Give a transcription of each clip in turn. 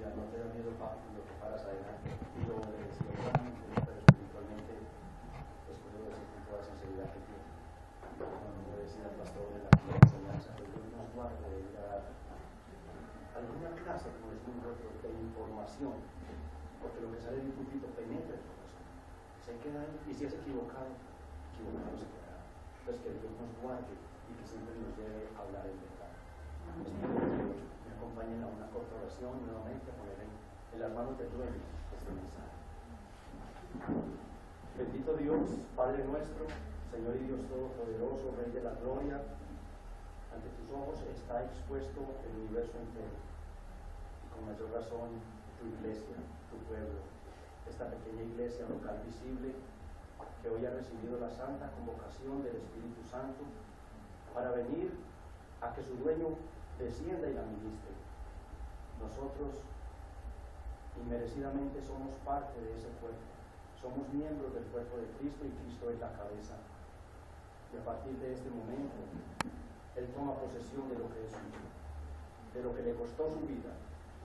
mira, no te da miedo lo que paras adelante. Y lo decía humanamente, pero espiritualmente, después de decir toda esa sinceridad que tiene. Cuando me decía el pastor de la enseñanza, que Dios nos guarde de ir a dar alguna clase, como decimos nosotros, de información, porque lo que sale de un púlpito penetra el corazón. Se queda ahí, y si es equivocado se quedará. Pues que Dios nos guarde y que siempre nos lleve a hablar en verdad. Espero que me acompañen a una corta oración nuevamente, a poner en las manos del dueño este mensaje. Bendito Dios, Padre nuestro, Señor y Dios Todopoderoso, Rey de la Gloria, ante tus ojos está expuesto el universo entero, y con mayor razón tu iglesia, tu pueblo, esta pequeña iglesia local visible, que hoy ha recibido la santa convocación del Espíritu Santo para venir a que su dueño descienda y la ministre. Nosotros inmerecidamente somos parte de ese cuerpo, somos miembros del cuerpo de Cristo y Cristo es la cabeza. Y a partir de este momento, Él toma posesión de lo que es suyo, de lo que le costó su vida,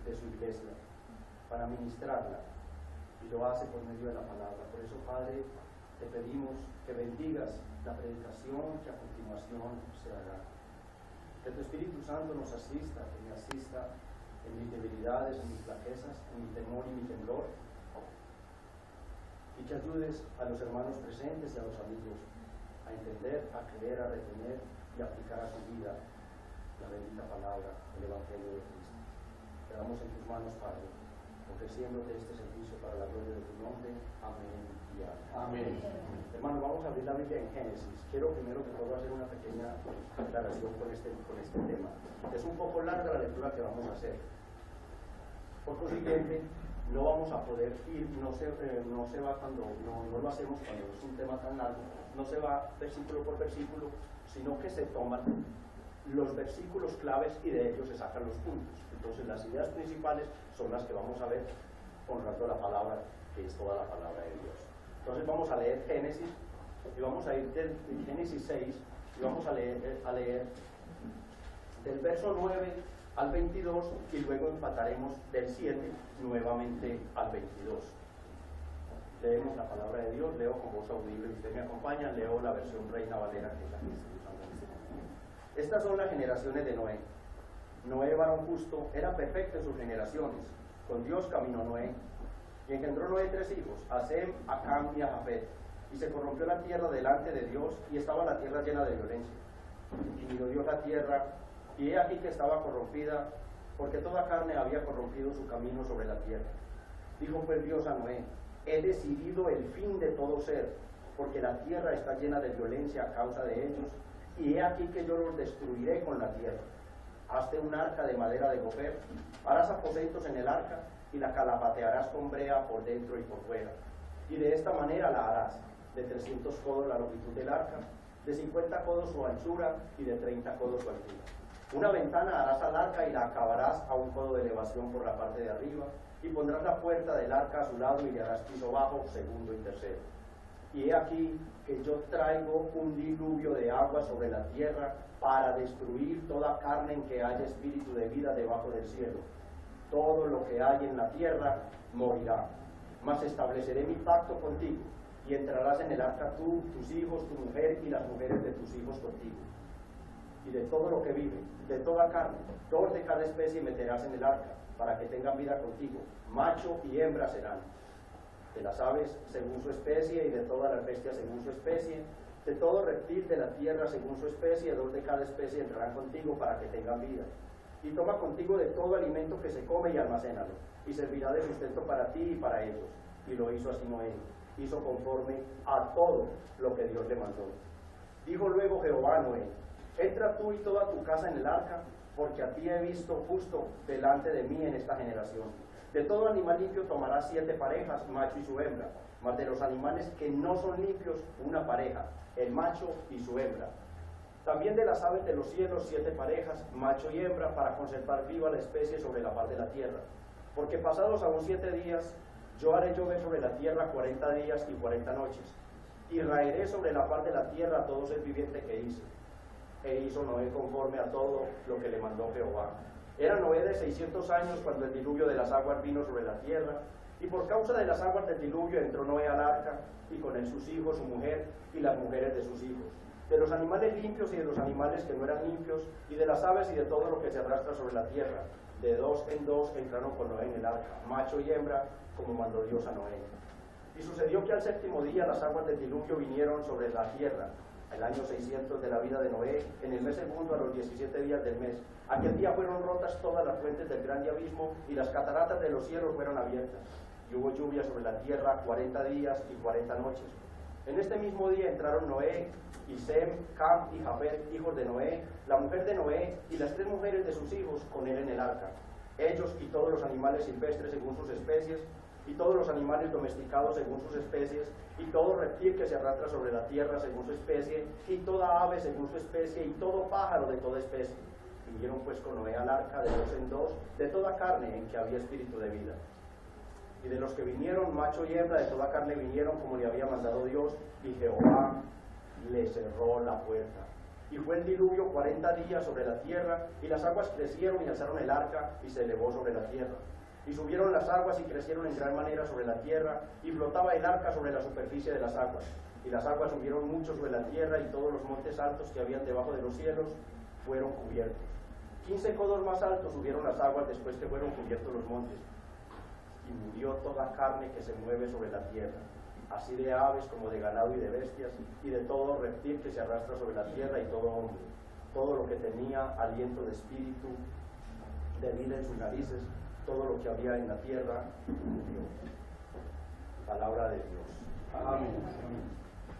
de su iglesia, para ministrarla, y lo hace por medio de la palabra. Por eso, Padre, te pedimos que bendigas la predicación que a continuación se hará. Que tu Espíritu Santo nos asista, que me asista en mis debilidades, en mis flaquezas, en mi temor y mi temblor, y que ayudes a los hermanos presentes y a los amigos a entender, a creer, a retener y a aplicar a su vida la bendita palabra del Evangelio de Cristo. Quedamos en tus manos, Padre, ofreciéndote este servicio para la gloria de tu nombre. Amén y amén. Hermano, vamos a abrir la Biblia en Génesis. Quiero primero que todo hacer una pequeña aclaración con este tema. Es un poco larga la lectura que vamos a hacer. Por consiguiente, no vamos a poder ir, no se va cuando, no lo hacemos cuando es un tema tan largo, no se va versículo por versículo, sino que se toman los versículos claves y de ellos se sacan los puntos. Entonces las ideas principales son las que vamos a ver honrando la palabra, que es toda la palabra de Dios. Entonces vamos a leer Génesis, y vamos a ir del Génesis 6, y vamos a leer del verso 9 al 22, y luego empataremos del 7 nuevamente al 22. Leemos la palabra de Dios, leo con voz audible, y usted me acompaña, leo la versión Reina Valera, que es la que estoy usando en este momento. Estas son las generaciones de Noé. Noé, varón justo, era perfecto en sus generaciones. Con Dios caminó Noé. Y engendró Noé 3 hijos, a Sem, a Cam y a Jafet. Y se corrompió la tierra delante de Dios, y estaba la tierra llena de violencia. Y miró Dios la tierra, y he aquí que estaba corrompida, porque toda carne había corrompido su camino sobre la tierra. Dijo pues Dios a Noé: he decidido el fin de todo ser, porque la tierra está llena de violencia a causa de ellos, y he aquí que yo los destruiré con la tierra. Hazte un arca de madera de gofer, harás aposentos en el arca, y la calafatearás con brea por dentro y por fuera. Y de esta manera la harás: de 300 codos la longitud del arca, de 50 codos su anchura, y de 30 codos su altura. Una ventana harás al arca, y la acabarás a un codo de elevación por la parte de arriba, y pondrás la puerta del arca a su lado, y le harás piso bajo, segundo y tercero. Y he aquí que yo traigo un diluvio de agua sobre la tierra, para destruir toda carne en que haya espíritu de vida debajo del cielo. Todo lo que hay en la tierra morirá. Mas estableceré mi pacto contigo, y entrarás en el arca tú, tus hijos, tu mujer y las mujeres de tus hijos contigo. Y de todo lo que vive, de toda carne, 2 de cada especie meterás en el arca, para que tengan vida contigo. Macho y hembra serán. De las aves según su especie, y de todas las bestias según su especie, de todo reptil de la tierra según su especie, 2 de cada especie entrarán contigo para que tengan vida. Y toma contigo de todo alimento que se come y almacénalo, y servirá de sustento para ti y para ellos. Y lo hizo así Noé, hizo conforme a todo lo que Dios le mandó. Dijo luego Jehová a Noé: entra tú y toda tu casa en el arca, porque a ti he visto justo delante de mí en esta generación. De todo animal limpio tomarás 7 parejas, macho y su hembra, mas de los animales que no son limpios, una pareja, el macho y su hembra. También de las aves de los cielos 7 parejas, macho y hembra, para conservar viva la especie sobre la faz de la tierra. Porque pasados aún 7 días, yo haré llover sobre la tierra 40 días y 40 noches, y raeré sobre la faz de la tierra a todo ser viviente que hice. E hizo Noé conforme a todo lo que le mandó Jehová. Era Noé de 600 años cuando el diluvio de las aguas vino sobre la tierra, y por causa de las aguas del diluvio entró Noé al arca, y con él sus hijos, su mujer, y las mujeres de sus hijos. De los animales limpios y de los animales que no eran limpios, y de las aves y de todo lo que se arrastra sobre la tierra, de dos en dos entraron con Noé en el arca, macho y hembra, como mandó Dios a Noé. Y sucedió que al séptimo día las aguas del diluvio vinieron sobre la tierra, el año 600 de la vida de Noé, en el mes segundo a los 17 días del mes. Aquel día fueron rotas todas las fuentes del grande abismo, y las cataratas de los cielos fueron abiertas. Y hubo lluvia sobre la tierra 40 días y 40 noches. En este mismo día entraron Noé, y Sem, Cam y Jafet, hijos de Noé, la mujer de Noé, y las 3 mujeres de sus hijos con él en el arca. Ellos y todos los animales silvestres según sus especies, y todos los animales domesticados según sus especies, y todo reptil que se arrastra sobre la tierra según su especie, y toda ave según su especie, y todo pájaro de toda especie. Vinieron pues con Noé al arca de dos en dos, de toda carne en que había espíritu de vida. Y de los que vinieron, macho y hembra de toda carne vinieron como le había mandado Dios, y Jehová le cerró la puerta. Y fue el diluvio 40 días sobre la tierra, y las aguas crecieron y alzaron el arca, y se elevó sobre la tierra. Y subieron las aguas y crecieron en gran manera sobre la tierra, y flotaba el arca sobre la superficie de las aguas. Y las aguas subieron mucho sobre la tierra, y todos los montes altos que habían debajo de los cielos fueron cubiertos. 15 codos más altos subieron las aguas después que fueron cubiertos los montes. Y murió toda carne que se mueve sobre la tierra, así de aves como de ganado y de bestias, y de todo reptil que se arrastra sobre la tierra, y todo hombre. Todo lo que tenía aliento de espíritu, de vida en sus narices, todo lo que había en la tierra murió. Palabra de Dios. Amén.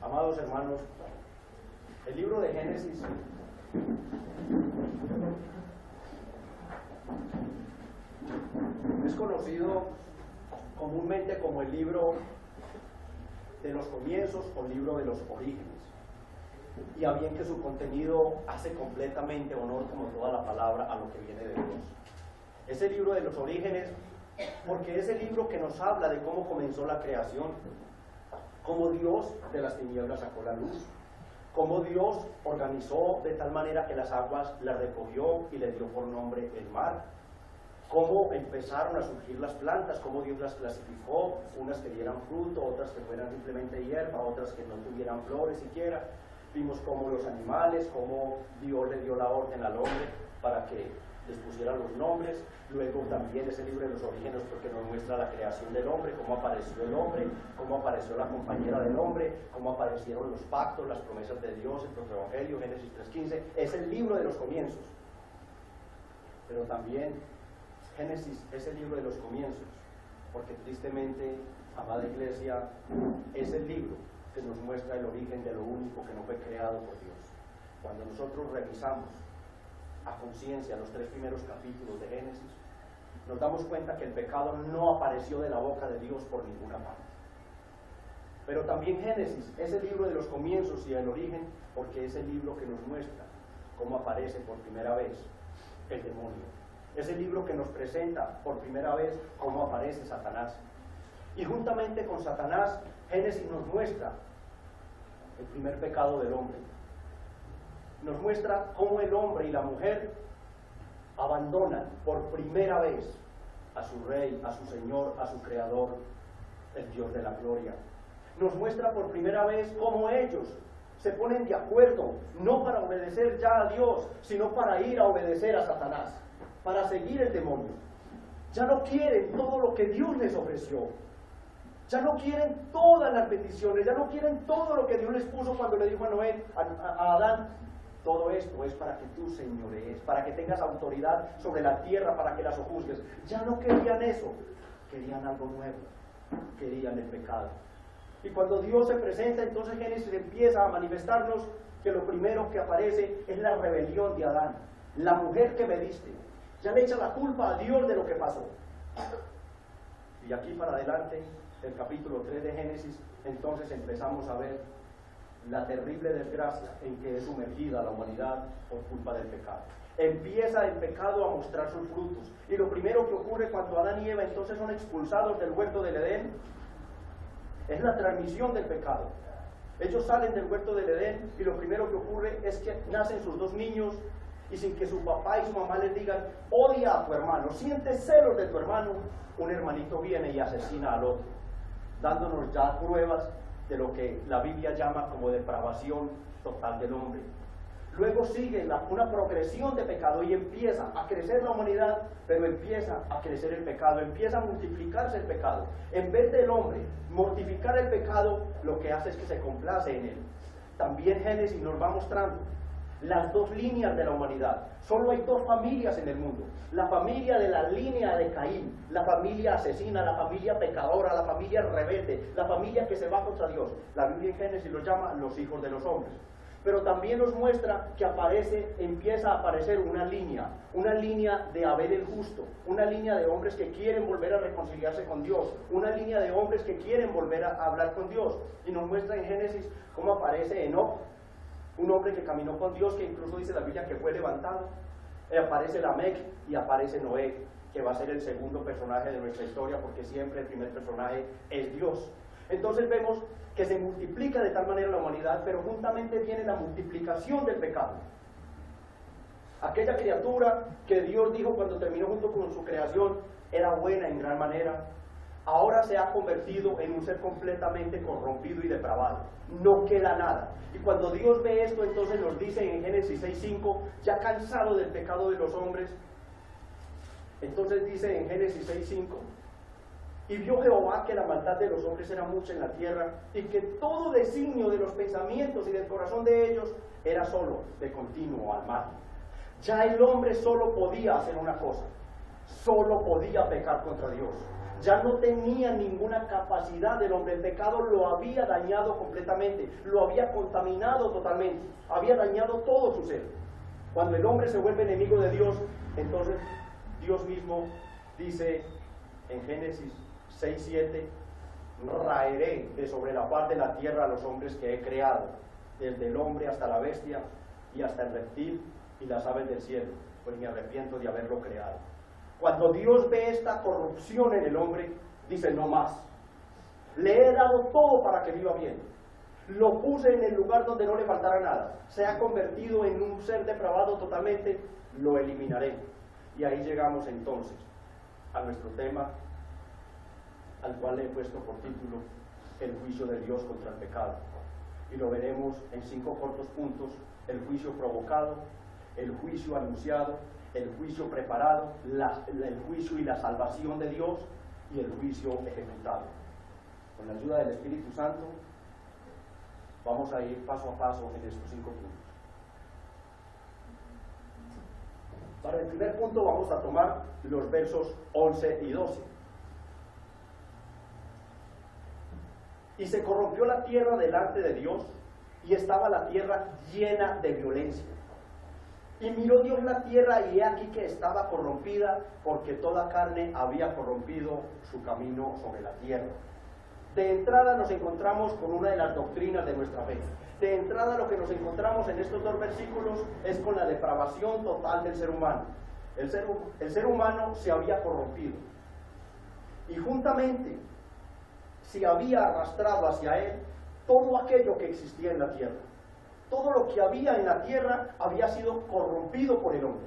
Amados hermanos, el libro de Génesis es conocido comúnmente como el libro de los comienzos o libro de los orígenes. Y a bien que su contenido hace completamente honor, como toda la palabra, a lo que viene de Dios. Es el libro de los orígenes porque es el libro que nos habla de cómo comenzó la creación, cómo Dios de las tinieblas sacó la luz, cómo Dios organizó de tal manera que las aguas las recogió y le dio por nombre el mar, cómo empezaron a surgir las plantas, cómo Dios las clasificó, unas que dieran fruto, otras que fueran simplemente hierba, otras que no tuvieran flores siquiera. Vimos cómo los animales, cómo Dios le dio la orden al hombre para que les pusiera los nombres. Luego también ese libro de los orígenes, porque nos muestra la creación del hombre, cómo apareció el hombre, cómo apareció la compañera del hombre, cómo aparecieron los pactos, las promesas de Dios, el protoevangelio, Génesis 3:15. Es el libro de los comienzos. Pero también Génesis es el libro de los comienzos, porque tristemente, amada iglesia, es el libro que nos muestra el origen de lo único que no fue creado por Dios. Cuando nosotros revisamos a conciencia los 3 primeros capítulos de Génesis, nos damos cuenta que el pecado no apareció de la boca de Dios por ninguna parte. Pero también Génesis es el libro de los comienzos y el origen, porque es el libro que nos muestra cómo aparece por primera vez el demonio. Es el libro que nos presenta por primera vez cómo aparece Satanás. Y juntamente con Satanás, Génesis nos muestra el primer pecado del hombre. Nos muestra cómo el hombre y la mujer abandonan por primera vez a su rey, a su Señor, a su Creador, el Dios de la gloria. Nos muestra por primera vez cómo ellos se ponen de acuerdo, no para obedecer ya a Dios, sino para ir a obedecer a Satanás, para seguir el demonio. Ya no quieren todo lo que Dios les ofreció. Ya no quieren todas las bendiciones, ya no quieren todo lo que Dios les puso cuando le dijo a Noé, a Adán: todo esto es para que tú señorees, para que tengas autoridad sobre la tierra, para que la sojuzgues. Ya no querían eso, querían algo nuevo, querían el pecado. Y cuando Dios se presenta, entonces Génesis empieza a manifestarnos que lo primero que aparece es la rebelión de Adán. La mujer que me diste, ya le echa la culpa a Dios de lo que pasó. Y aquí para adelante, el capítulo 3 de Génesis, entonces empezamos a ver la terrible desgracia en que es sumergida la humanidad por culpa del pecado. Empieza el pecado a mostrar sus frutos, y lo primero que ocurre cuando Adán y Eva entonces son expulsados del huerto del Edén es la transmisión del pecado. Ellos salen del huerto del Edén y lo primero que ocurre es que nacen sus 2 niños, y sin que su papá y su mamá les digan, odia a tu hermano, siente celos de tu hermano, un hermanito viene y asesina al otro, dándonos ya pruebas de lo que la Biblia llama como depravación total del hombre. Luego sigue una progresión de pecado y empieza a crecer la humanidad, pero empieza a crecer el pecado, empieza a multiplicarse el pecado. En vez del hombre mortificar el pecado, lo que hace es que se complace en él. También Génesis nos va mostrando las dos líneas de la humanidad. Solo hay dos familias en el mundo: la familia de la línea de Caín, la familia asesina, la familia pecadora, la familia rebelde, la familia que se va contra Dios. La Biblia en Génesis los llama los hijos de los hombres. Pero también nos muestra que empieza a aparecer una línea de Abel el justo, una línea de hombres que quieren volver a reconciliarse con Dios, una línea de hombres que quieren volver a hablar con Dios. Y nos muestra en Génesis cómo aparece Enoc, un hombre que caminó con Dios, que incluso dice la Biblia que fue levantado. Aparece Lamec y aparece Noé, que va a ser el segundo personaje de nuestra historia, porque siempre el primer personaje es Dios. Entonces vemos que se multiplica de tal manera la humanidad, pero juntamente viene la multiplicación del pecado. Aquella criatura que Dios dijo cuando terminó junto con su creación era buena en gran manera, ahora se ha convertido en un ser completamente corrompido y depravado. No queda nada. Y cuando Dios ve esto, entonces nos dice en Génesis 6:5, ya cansado del pecado de los hombres, entonces dice en Génesis 6:5, y vio Jehová que la maldad de los hombres era mucha en la tierra, y que todo designio de los pensamientos y del corazón de ellos era solo de continuo al mal. Ya el hombre solo podía hacer una cosa: solo podía pecar contra Dios. Ya no tenía ninguna capacidad del hombre. El pecado lo había dañado completamente, lo había contaminado totalmente, había dañado todo su ser. Cuando el hombre se vuelve enemigo de Dios, entonces Dios mismo dice en Génesis 6:7, raeré de sobre la faz de la tierra a los hombres que he creado, desde el hombre hasta la bestia y hasta el reptil y las aves del cielo, pues me arrepiento de haberlo creado. Cuando Dios ve esta corrupción en el hombre, dice: no más, le he dado todo para que viva bien, lo puse en el lugar donde no le faltara nada, se ha convertido en un ser depravado totalmente, lo eliminaré. Y ahí llegamos entonces a nuestro tema, al cual le he puesto por título el juicio de Dios contra el pecado, y lo veremos en 5 cortos puntos: el juicio provocado, el juicio anunciado, el juicio preparado, el juicio y la salvación de Dios, y el juicio ejecutado. Con la ayuda del Espíritu Santo vamos a ir paso a paso en estos 5 puntos. Para el primer punto vamos a tomar los versos 11 y 12. Y se corrompió la tierra delante de Dios, y estaba la tierra llena de violencia. Y miró Dios la tierra, y he aquí que estaba corrompida, porque toda carne había corrompido su camino sobre la tierra. De entrada nos encontramos con una de las doctrinas de nuestra fe. De entrada lo que nos encontramos en estos 2 versículos es con la depravación total del ser humano. El ser humano se había corrompido, y juntamente se había arrastrado hacia él todo aquello que existía en la tierra. Todo lo que había en la tierra había sido corrompido por el hombre.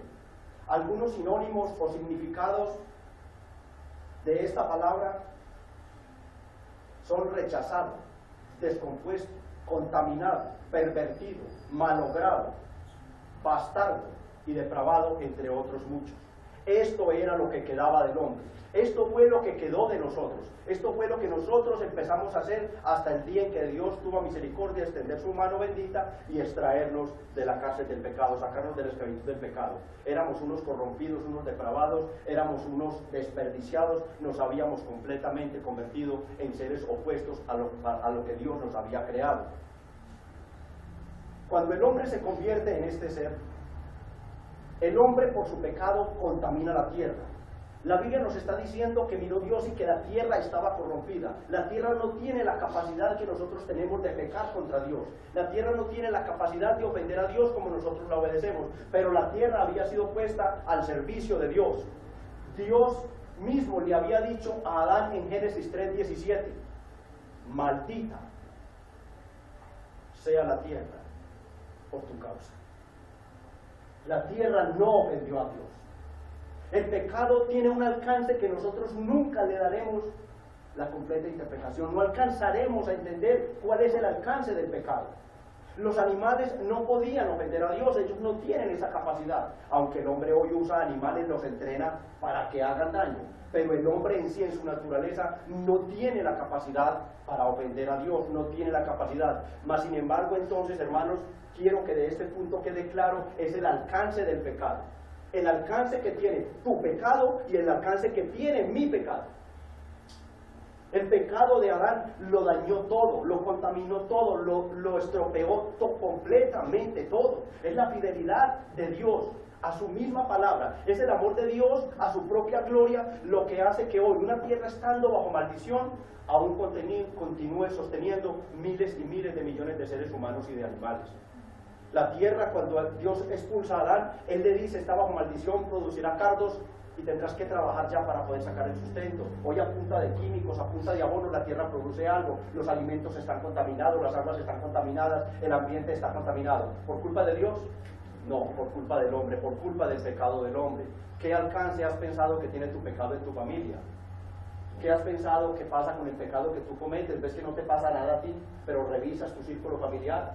Algunos sinónimos o significados de esta palabra son rechazado, descompuesto, contaminado, pervertido, malogrado, bastardo y depravado, entre otros muchos. Esto era lo que quedaba del hombre. Esto fue lo que quedó de nosotros. Esto fue lo que nosotros empezamos a hacer hasta el día en que Dios tuvo misericordia de extender su mano bendita y extraernos de la cárcel del pecado, sacarnos de la esclavitud del pecado. Éramos unos corrompidos, unos depravados, éramos unos desperdiciados, nos habíamos completamente convertido en seres opuestos a lo que Dios nos había creado. Cuando el hombre se convierte en este ser, el hombre por su pecado contamina la tierra. La Biblia nos está diciendo que miró Dios y que la tierra estaba corrompida. La tierra no tiene la capacidad que nosotros tenemos de pecar contra Dios. La tierra no tiene la capacidad de ofender a Dios como nosotros la obedecemos. Pero la tierra había sido puesta al servicio de Dios. Dios mismo le había dicho a Adán en Génesis 3:17: maldita sea la tierra por tu causa. La tierra no ofendió a Dios. El pecado tiene un alcance que nosotros nunca le daremos la completa interpretación. No alcanzaremos a entender cuál es el alcance del pecado. Los animales no podían ofender a Dios, ellos no tienen esa capacidad. Aunque el hombre hoy usa animales, los entrena para que hagan daño. Pero el hombre en sí, en su naturaleza, no tiene la capacidad para ofender a Dios, no tiene la capacidad. Mas, sin embargo, entonces, hermanos, quiero que de este punto quede claro, es el alcance del pecado. El alcance que tiene tu pecado y el alcance que tiene mi pecado. El pecado de Adán lo dañó todo, lo contaminó todo, lo estropeó completamente todo. Es la fidelidad de Dios a su misma palabra, es el amor de Dios a su propia gloria lo que hace que hoy una tierra estando bajo maldición aún continúe sosteniendo miles y miles de millones de seres humanos y de animales. La tierra, cuando Dios expulsa a Adán, Él le dice, está bajo maldición, producirá cardos y tendrás que trabajar ya para poder sacar el sustento. Hoy a punta de químicos, a punta de abonos, la tierra produce algo, los alimentos están contaminados, las aguas están contaminadas, el ambiente está contaminado. ¿Por culpa de Dios? No, por culpa del hombre, por culpa del pecado del hombre. ¿Qué alcance has pensado que tiene tu pecado en tu familia? ¿Qué has pensado que pasa con el pecado que tú cometes? ¿Ves que no te pasa nada a ti, pero revisas tu círculo familiar?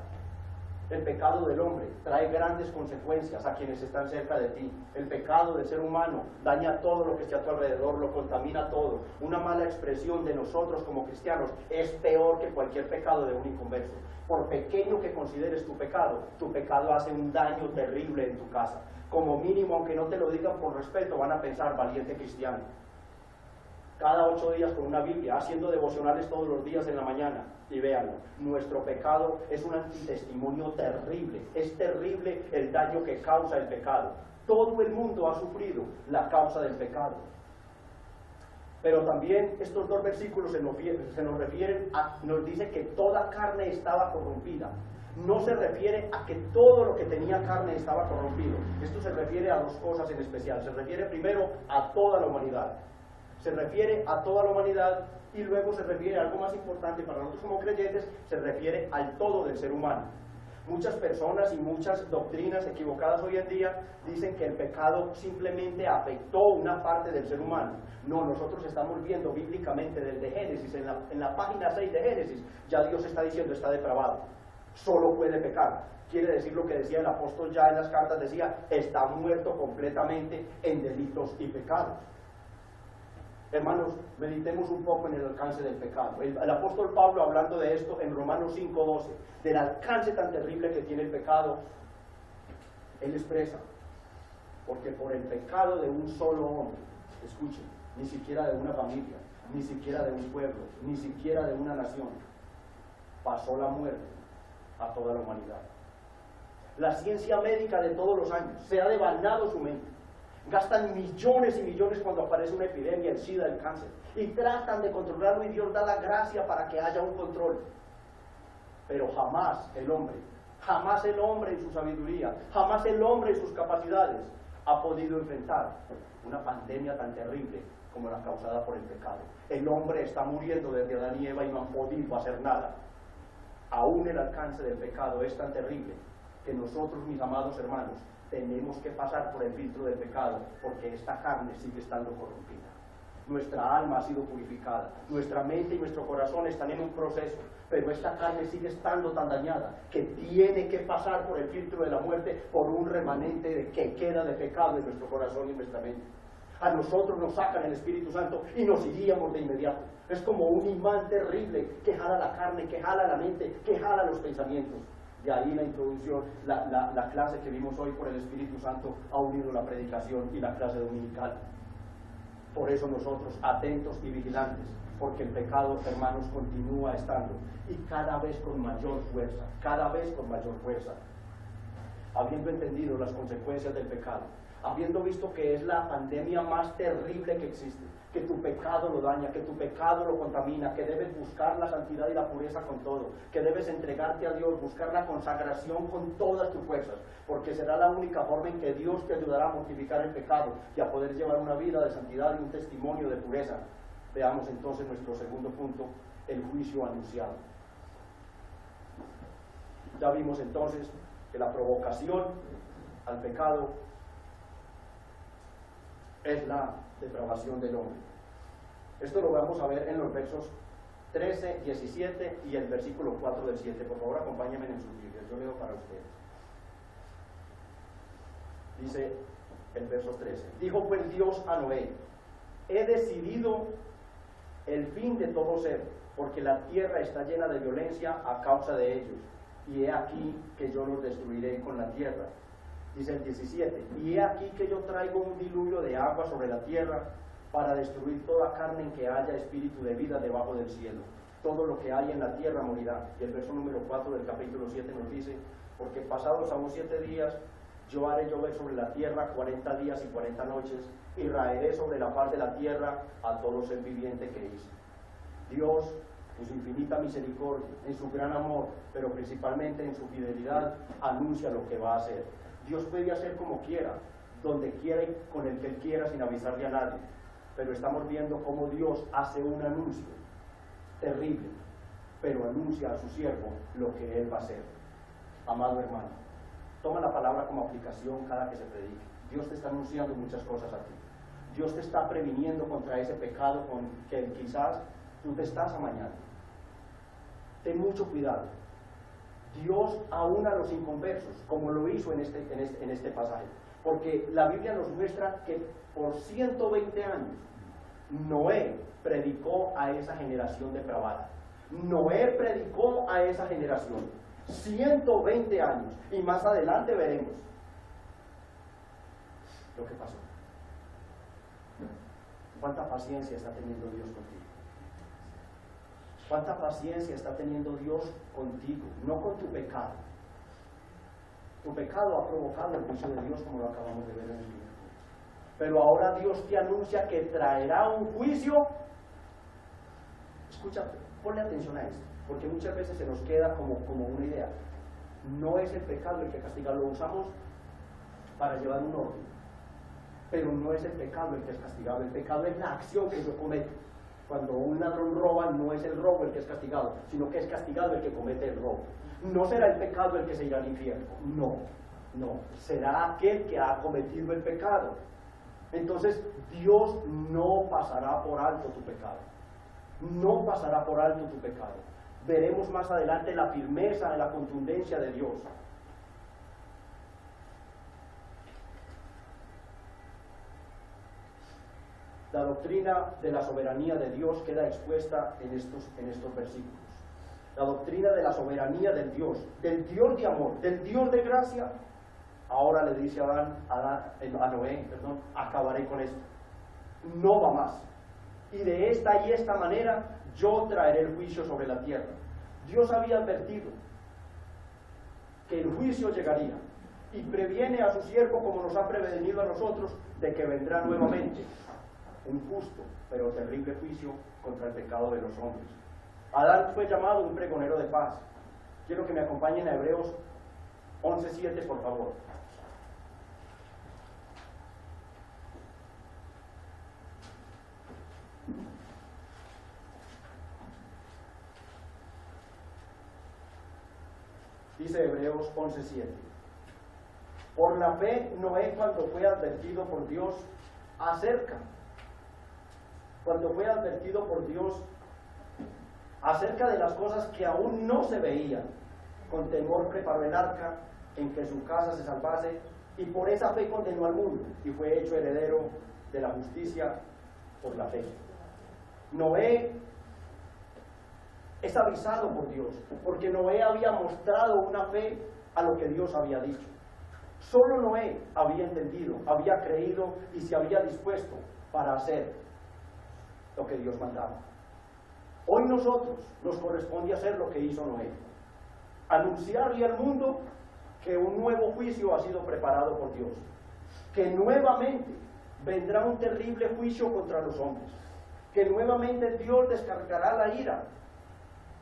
El pecado del hombre trae grandes consecuencias a quienes están cerca de ti. El pecado del ser humano daña todo lo que esté a tu alrededor, lo contamina todo. Una mala expresión de nosotros como cristianos es peor que cualquier pecado de un inconverso. Por pequeño que consideres tu pecado hace un daño terrible en tu casa. Como mínimo, aunque no te lo digan por respeto, van a pensar valiente cristiano. Cada 8 días con una Biblia, haciendo devocionales todos los días en la mañana. Y véanlo, nuestro pecado es un antitestimonio terrible. Es terrible el daño que causa el pecado. Todo el mundo ha sufrido la causa del pecado. Pero también estos 2 versículos se nos refieren nos dice que toda carne estaba corrompida. No se refiere a que todo lo que tenía carne estaba corrompido. Esto se refiere a 2 cosas en especial. Se refiere primero a toda la humanidad. Se refiere a toda la humanidad y luego se refiere a algo más importante para nosotros como creyentes, se refiere al todo del ser humano. Muchas personas y muchas doctrinas equivocadas hoy en día dicen que el pecado simplemente afectó una parte del ser humano. No, nosotros estamos viendo bíblicamente desde Génesis, en la página 6 de Génesis, ya Dios está diciendo está depravado, solo puede pecar. Quiere decir lo que decía el apóstol ya en las cartas, decía, está muerto completamente en delitos y pecados. Hermanos, meditemos un poco en el alcance del pecado. El apóstol Pablo, hablando de esto en Romanos 5:12, del alcance tan terrible que tiene el pecado, él expresa, porque por el pecado de un solo hombre, escuchen, ni siquiera de una familia, ni siquiera de un pueblo, ni siquiera de una nación, pasó la muerte a toda la humanidad. La ciencia médica de todos los años se ha devanado su mente. Gastan millones y millones cuando aparece una epidemia, el SIDA, el cáncer, y tratan de controlarlo y Dios da la gracia para que haya un control. Pero jamás el hombre en su sabiduría, jamás el hombre en sus capacidades ha podido enfrentar una pandemia tan terrible como la causada por el pecado. El hombre está muriendo desde Adán y Eva y no han podido hacer nada. Aún el alcance del pecado es tan terrible que nosotros, mis amados hermanos, tenemos que pasar por el filtro del pecado, porque esta carne sigue estando corrompida. Nuestra alma ha sido purificada, nuestra mente y nuestro corazón están en un proceso, pero esta carne sigue estando tan dañada que tiene que pasar por el filtro de la muerte por un remanente que queda de pecado en nuestro corazón y nuestra mente. A nosotros nos sacan el Espíritu Santo y nos iríamos de inmediato. Es como un imán terrible que jala la carne, que jala la mente, que jala los pensamientos. De ahí la introducción, la clase que vimos hoy por el Espíritu Santo ha unido la predicación y la clase dominical. Por eso nosotros, atentos y vigilantes, porque el pecado, hermanos, continúa estando y cada vez con mayor fuerza, cada vez con mayor fuerza. Habiendo entendido las consecuencias del pecado, habiendo visto que es la pandemia más terrible que existe, que tu pecado lo daña, que tu pecado lo contamina, que debes buscar la santidad y la pureza con todo, que debes entregarte a Dios, buscar la consagración con todas tus fuerzas, porque será la única forma en que Dios te ayudará a mortificar el pecado y a poder llevar una vida de santidad y un testimonio de pureza. Veamos entonces nuestro segundo punto, el juicio anunciado. Ya vimos entonces que la provocación al pecado es la depravación del hombre. Esto lo vamos a ver en los versos 13, 17 y el versículo 4 del 7. Por favor, acompáñenme en sus Biblias, yo leo para ustedes. Dice el verso 13: dijo pues Dios a Noé: he decidido el fin de todo ser, porque la tierra está llena de violencia a causa de ellos, y he aquí que yo los destruiré con la tierra. Dice el 17: y he aquí que yo traigo un diluvio de agua sobre la tierra para destruir toda carne en que haya espíritu de vida debajo del cielo. Todo lo que hay en la tierra morirá. Y el verso número 4 del capítulo 7 nos dice: porque pasados aún 7 días yo haré llover sobre la tierra 40 días y 40 noches, y raeré sobre la faz de la tierra a todo ser viviente que hice. Dios, en su infinita misericordia, en su gran amor, pero principalmente en su fidelidad, anuncia lo que va a hacer. Dios puede hacer como quiera, donde quiera y con el que Él quiera, sin avisarle a nadie. Pero estamos viendo cómo Dios hace un anuncio terrible, pero anuncia a su siervo lo que Él va a hacer. Amado hermano, toma la palabra como aplicación cada que se predique. Dios te está anunciando muchas cosas a ti. Dios te está previniendo contra ese pecado con que quizás tú te estás amañando. Ten mucho cuidado. Dios aún a los inconversos, como lo hizo en este pasaje, porque la Biblia nos muestra que por 120 años Noé predicó a esa generación depravada. Noé predicó a esa generación 120 años, y más adelante veremos lo que pasó. ¿Cuánta paciencia está teniendo Dios contigo? ¿Cuánta paciencia está teniendo Dios contigo? No con tu pecado. Tu pecado ha provocado el juicio de Dios, como lo acabamos de ver en el libro. Pero ahora Dios te anuncia que traerá un juicio. Escucha, ponle atención a esto, porque muchas veces se nos queda como una idea. No es el pecado el que castiga, lo usamos para llevar un orden, pero no es el pecado el que es castigado. El pecado es la acción que yo cometo. Cuando un ladrón roba, no es el robo el que es castigado, sino que es castigado el que comete el robo. No será el pecado el que se irá al infierno, no, será aquel que ha cometido el pecado. Entonces Dios no pasará por alto tu pecado, no pasará por alto tu pecado. Veremos más adelante la firmeza, la contundencia de Dios. La doctrina de la soberanía de Dios queda expuesta en estos versículos. La doctrina de la soberanía del Dios de amor, del Dios de gracia. Ahora le dice a Noé, acabaré con esto. No va más. Y de esta manera yo traeré el juicio sobre la tierra. Dios había advertido que el juicio llegaría, y previene a su siervo, como nos ha prevenido a nosotros, de que vendrá nuevamente un justo pero terrible juicio contra el pecado de los hombres. Adán fue llamado un pregonero de paz. Quiero que me acompañen a Hebreos 11:7, por favor. Dice Hebreos 11:7: por la fe Noé, cuando fue advertido por Dios acerca de las cosas que aún no se veían, con temor preparó el arca en que su casa se salvase, y por esa fe condenó al mundo, y fue hecho heredero de la justicia por la fe. Noé es avisado por Dios, porque Noé había mostrado una fe a lo que Dios había dicho. Solo Noé había entendido, había creído y se había dispuesto para hacer lo que Dios mandaba. Hoy nosotros nos corresponde hacer lo que hizo Noé: anunciarle al mundo que un nuevo juicio ha sido preparado por Dios, que nuevamente vendrá un terrible juicio contra los hombres, que nuevamente Dios descargará la ira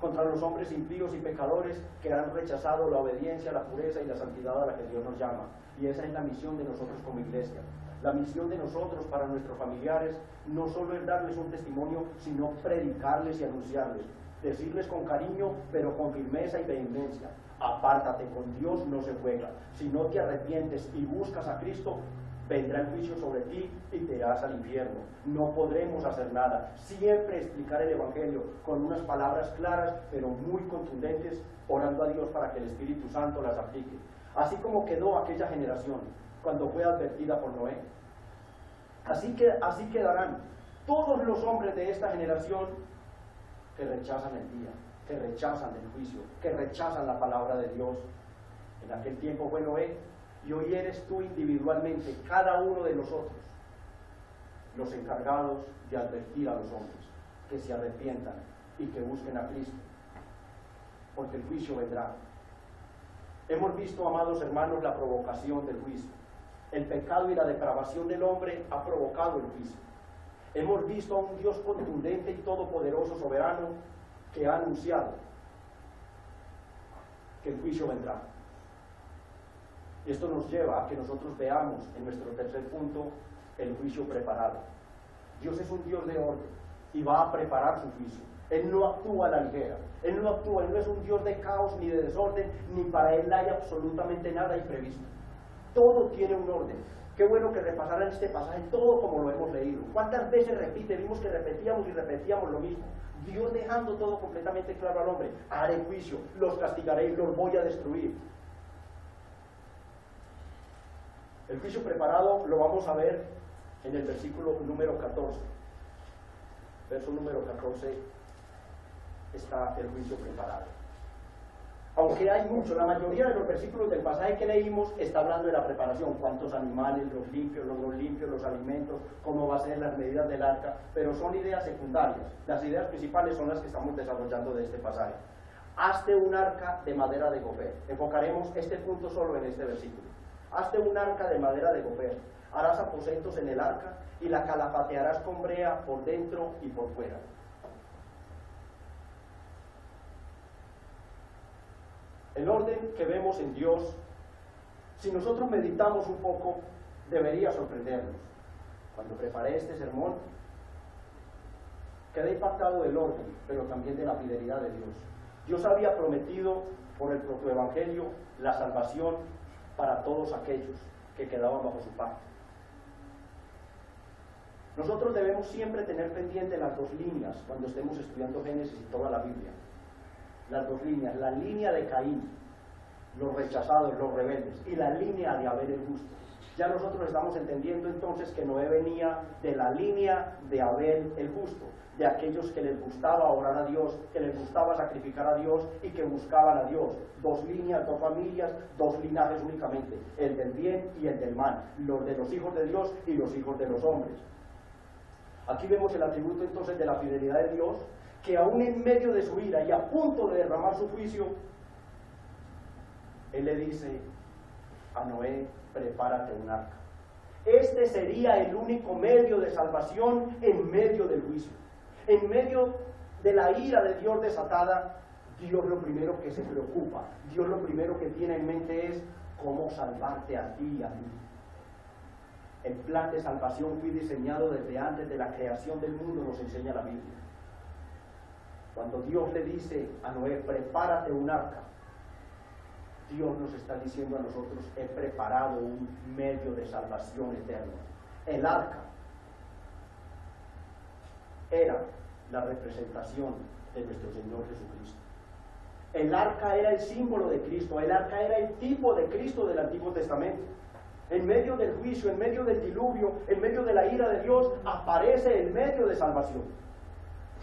contra los hombres impíos y pecadores que han rechazado la obediencia, la pureza y la santidad a la que Dios nos llama. Y esa es la misión de nosotros como iglesia. La misión de nosotros para nuestros familiares no solo es darles un testimonio, sino predicarles y anunciarles, decirles con cariño, pero con firmeza y vehemencia: Apártate, con Dios no se juega. Si no te arrepientes y buscas a Cristo, vendrá el juicio sobre ti y te irás al infierno. No podremos hacer nada. Siempre explicar el Evangelio con unas palabras claras, pero muy contundentes, orando a Dios para que el Espíritu Santo las aplique. Así como quedó aquella generación cuando fue advertida por Noé. Así quedarán todos los hombres de esta generación que rechazan el día, que rechazan el juicio, que rechazan la palabra de Dios. En aquel tiempo fue Noé, y hoy eres tú individualmente, cada uno de nosotros, los encargados de advertir a los hombres que se arrepientan y que busquen a Cristo, porque el juicio vendrá. Hemos visto, amados hermanos, la provocación del juicio. El pecado y la depravación del hombre ha provocado el juicio. Hemos visto a un Dios contundente y todopoderoso, soberano, que ha anunciado que el juicio vendrá. Y esto nos lleva a que nosotros veamos en nuestro tercer punto el juicio preparado. Dios es un Dios de orden y va a preparar su juicio. Él no actúa a la ligera. Él no es un Dios de caos ni de desorden, ni para Él hay absolutamente nada imprevisto. Todo tiene un orden. Qué bueno que repasaran este pasaje todo como lo hemos leído. ¿Cuántas veces repite? Vimos que repetíamos y repetíamos lo mismo. Dios dejando todo completamente claro al hombre. Haré juicio, los castigaré y los voy a destruir. El juicio preparado lo vamos a ver en el versículo número 14. Verso número 14 está el juicio preparado. Aunque hay mucho, la mayoría de los versículos del pasaje que leímos está hablando de la preparación, cuántos animales, los limpios, los no limpios, los alimentos, cómo va a ser las medidas del arca, pero son ideas secundarias. Las ideas principales son las que estamos desarrollando de este pasaje. Hazte un arca de madera de gofer. Enfocaremos este punto solo en este versículo. Hazte un arca de madera de gofer. Harás aposentos en el arca y la calafatearás con brea por dentro y por fuera. El orden que vemos en Dios, si nosotros meditamos un poco, debería sorprendernos. Cuando preparé este sermón, quedé impactado del orden, pero también de la fidelidad de Dios. Dios había prometido por el protoevangelio la salvación para todos aquellos que quedaban bajo su pacto. Nosotros debemos siempre tener pendiente las dos líneas cuando estemos estudiando Génesis y toda la Biblia. Las dos líneas, la línea de Caín, los rechazados, los rebeldes, y la línea de Abel el justo. Ya nosotros estamos entendiendo entonces que Noé venía de la línea de Abel el justo, de aquellos que les gustaba orar a Dios, que les gustaba sacrificar a Dios y que buscaban a Dios. Dos líneas, dos familias, dos linajes únicamente, el del bien y el del mal, los de los hijos de Dios y los hijos de los hombres. Aquí vemos el atributo entonces de la fidelidad de Dios, que aún en medio de su ira y a punto de derramar su juicio, Él le dice a Noé: prepárate un arca. Este sería el único medio de salvación en medio del juicio. En medio de la ira de Dios desatada, Dios lo primero que se preocupa, Dios lo primero que tiene en mente es cómo salvarte a ti y a mí. El plan de salvación fue diseñado desde antes de la creación del mundo, nos enseña la Biblia. Cuando Dios le dice a Noé: prepárate un arca, Dios nos está diciendo a nosotros: he preparado un medio de salvación eterno. El arca era la representación de nuestro Señor Jesucristo. El arca era el símbolo de Cristo, el arca era el tipo de Cristo del Antiguo Testamento. En medio del juicio, en medio del diluvio, en medio de la ira de Dios, aparece el medio de salvación.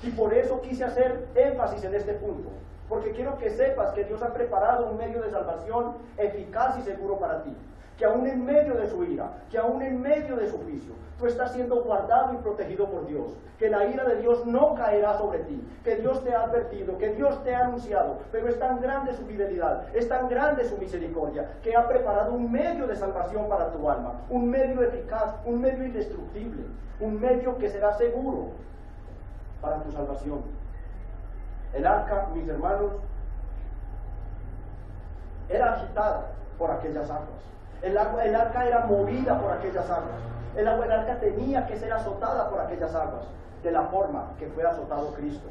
Y por eso quise hacer énfasis en este punto, porque quiero que sepas que Dios ha preparado un medio de salvación eficaz y seguro para ti, que aún en medio de su ira, que aún en medio de su juicio, tú estás siendo guardado y protegido por Dios, que la ira de Dios no caerá sobre ti, que Dios te ha advertido, que Dios te ha anunciado, pero es tan grande su fidelidad, es tan grande su misericordia, que ha preparado un medio de salvación para tu alma, un medio eficaz, un medio indestructible, un medio que será seguro para tu salvación. El arca, mis hermanos, era agitada por aquellas aguas. El arca era movida por aquellas aguas. El arca tenía que ser azotada por aquellas aguas, de la forma que fue azotado Cristo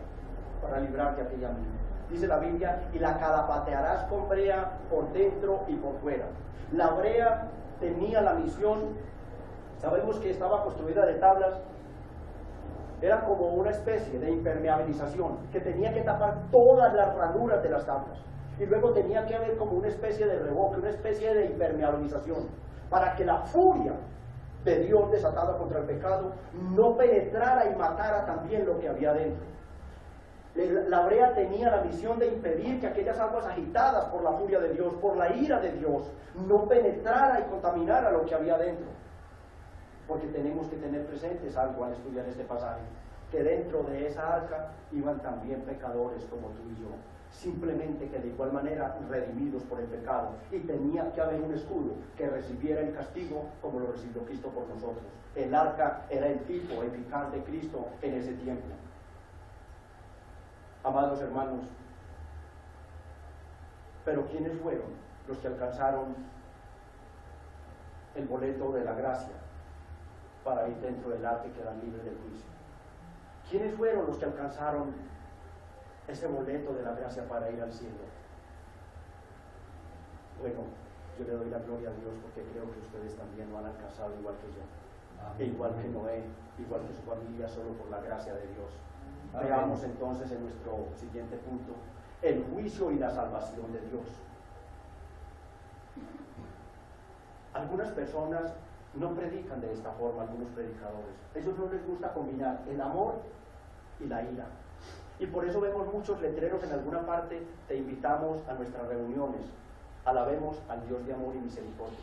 para librar de aquella misma. dice la Biblia, y la calabatearás con brea por dentro y por fuera. La brea tenía la misión, sabemos que estaba construida de tablas, era como una especie de impermeabilización, que tenía que tapar todas las ranuras de las tablas. Y luego tenía que haber como una especie de revoque, una especie de impermeabilización, para que la furia de Dios desatada contra el pecado no penetrara y matara también lo que había dentro. La brea tenía la misión de impedir que aquellas aguas agitadas por la furia de Dios, por la ira de Dios, no penetrara y contaminara lo que había dentro. Porque tenemos que tener presentes algo al estudiar este pasaje, que dentro de esa arca iban también pecadores como tú y yo, simplemente que de igual manera redimidos por el pecado, y tenía que haber un escudo que recibiera el castigo como lo recibió Cristo por nosotros. El arca era el tipo eficaz de Cristo en ese tiempo. Amados hermanos, pero ¿quiénes fueron los que alcanzaron el boleto de la gracia para ir dentro del arca y quedar libres del juicio? ¿Quiénes fueron los que alcanzaron ese boleto de la gracia para ir al cielo? Bueno, yo le doy la gloria a Dios porque creo que ustedes también lo han alcanzado igual que yo. Amén. Igual que Noé, igual que su familia, solo por la gracia de Dios. Amén. Veamos entonces en nuestro siguiente punto el juicio y la salvación de Dios. Algunas personas no predican de esta forma, algunos predicadores. A ellos no les gusta combinar el amor y la ira. Y por eso vemos muchos letreros en alguna parte: te invitamos a nuestras reuniones, alabemos al Dios de amor y misericordia.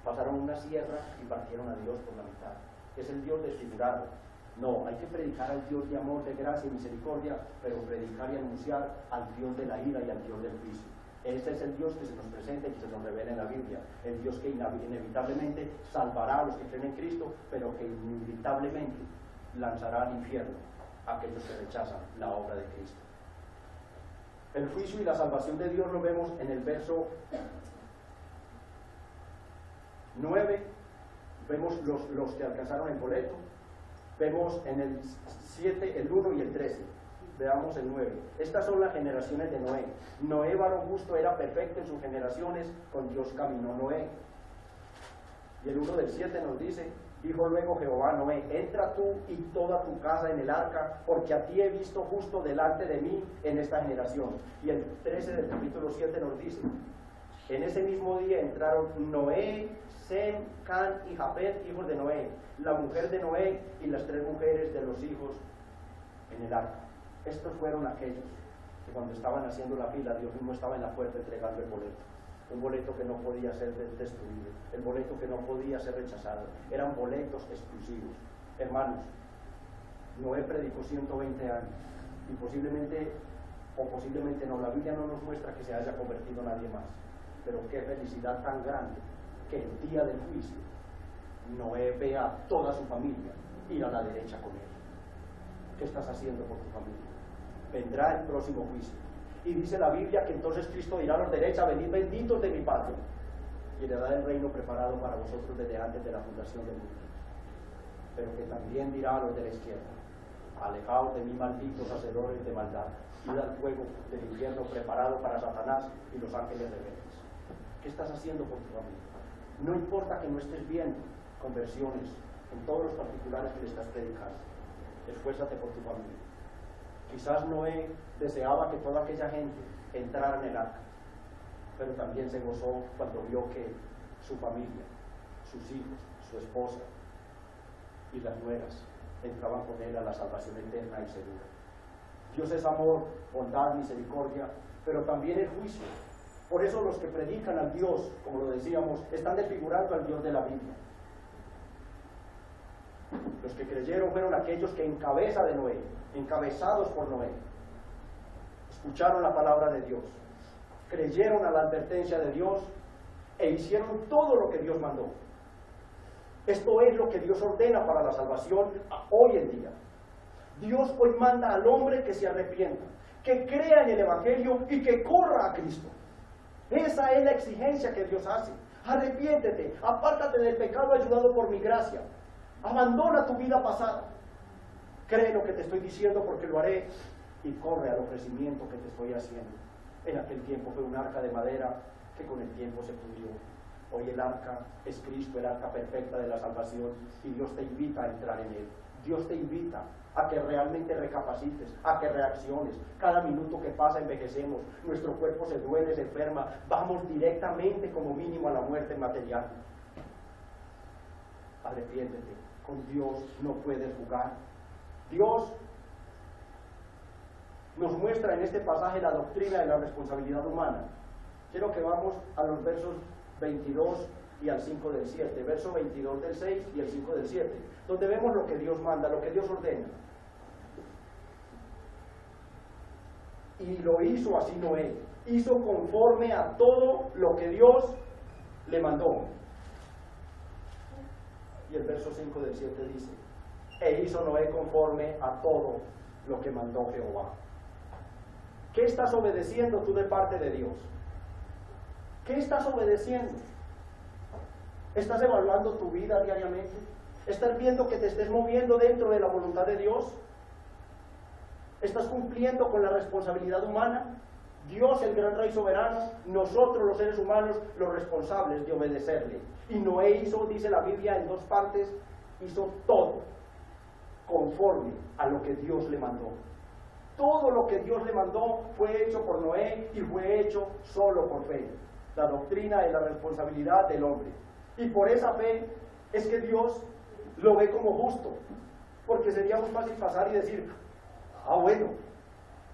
Pasaron una sierra y partieron a Dios por la mitad. Es el Dios desfigurado. No, hay que predicar al Dios de amor, de gracia y misericordia, pero predicar y anunciar al Dios de la ira y al Dios del juicio. Ese es el Dios que se nos presenta y que se nos revela en la Biblia. El Dios que inevitablemente salvará a los que creen en Cristo, pero que inevitablemente lanzará al infierno a aquellos que rechazan la obra de Cristo. El juicio y la salvación de Dios lo vemos en el verso 9. Vemos los que alcanzaron el boleto. Vemos en el 7, el 1 y el 13. Veamos el 9. Estas son las generaciones de Noé. Noé, varón justo, era perfecto en sus generaciones, con Dios caminó Noé. Y el 1 del 7 nos dice: dijo luego Jehová a Noé: entra tú y toda tu casa en el arca, porque a ti he visto justo delante de mí en esta generación. Y el 13 del capítulo 7 nos dice: en ese mismo día entraron Noé, Sem, Can y Jafet, hijos de Noé, la mujer de Noé y las 3 mujeres de los hijos en el arca. Estos fueron aquellos que cuando estaban haciendo la fila, Dios mismo estaba en la puerta entregando el boleto. Un boleto que no podía ser destruido, el boleto que no podía ser rechazado. Eran boletos exclusivos. Hermanos, Noé predicó 120 años y posiblemente no, la Biblia no nos muestra que se haya convertido nadie más. Pero qué felicidad tan grande que el día del juicio Noé vea a toda su familia ir a la derecha con él. ¿Qué estás haciendo por tu familia? Vendrá el próximo juicio. Y dice la Biblia que entonces Cristo dirá a los derechas: venid benditos de mi Padre, y heredad el reino preparado para vosotros desde antes de la fundación del mundo. Pero que también dirá a los de la izquierda: alejaos de mí, malditos hacedores de maldad, id al fuego del infierno preparado para Satanás y los ángeles rebeldes. ¿Qué estás haciendo por tu familia? No importa que no estés viendo conversiones en todos los particulares que le estás predicando, esfuérzate por tu familia. Quizás Noé deseaba que toda aquella gente entrara en el arca, pero también se gozó cuando vio que su familia, sus hijos, su esposa y las nueras entraban con él a la salvación eterna y segura. Dios es amor, bondad, misericordia, pero también el juicio. Por eso los que predican al Dios, como lo decíamos, están desfigurando al Dios de la Biblia. Los que creyeron fueron aquellos que en cabeza de Noé, encabezados por Noé, escucharon la palabra de Dios, creyeron a la advertencia de Dios e hicieron todo lo que Dios mandó. Esto es lo que Dios ordena para la salvación hoy en día. Dios hoy manda al hombre que se arrepienta, que crea en el Evangelio y que corra a Cristo. Esa es la exigencia que Dios hace. Arrepiéntete, apártate del pecado ayudado por mi gracia. Abandona tu vida pasada. Cree lo que te estoy diciendo porque lo haré y corre al ofrecimiento que te estoy haciendo. En aquel tiempo fue un arca de madera que con el tiempo se pudrió. Hoy el arca es Cristo, el arca perfecta de la salvación, y Dios te invita a entrar en él. Dios te invita a que realmente recapacites, a que reacciones. Cada minuto que pasa envejecemos, nuestro cuerpo se duele, se enferma, vamos directamente como mínimo a la muerte material. Arrepiéntete, con Dios no puedes jugar. Dios nos muestra en este pasaje la doctrina de la responsabilidad humana. Quiero que vamos a los versos 22 y al 5 del 7, verso 22 del 6 y el 5 del 7, donde vemos lo que Dios manda, lo que Dios ordena. Y lo hizo así Noé, hizo conforme a todo lo que Dios le mandó. Y el verso 5 del 7 dice, e hizo Noé conforme a todo lo que mandó Jehová. ¿Qué estás obedeciendo tú de parte de Dios? ¿Qué estás obedeciendo? ¿Estás evaluando tu vida diariamente? ¿Estás viendo que te estés moviendo dentro de la voluntad de Dios? ¿Estás cumpliendo con la responsabilidad humana? Dios, el gran Rey soberano, nosotros los seres humanos, los responsables de obedecerle. Y Noé hizo, dice la Biblia en dos partes, hizo todo conforme a lo que Dios le mandó. Todo lo que Dios le mandó fue hecho por Noé y fue hecho solo por fe. La doctrina de la responsabilidad del hombre. Y por esa fe es que Dios lo ve como justo. Porque sería muy fácil pasar y decir, bueno,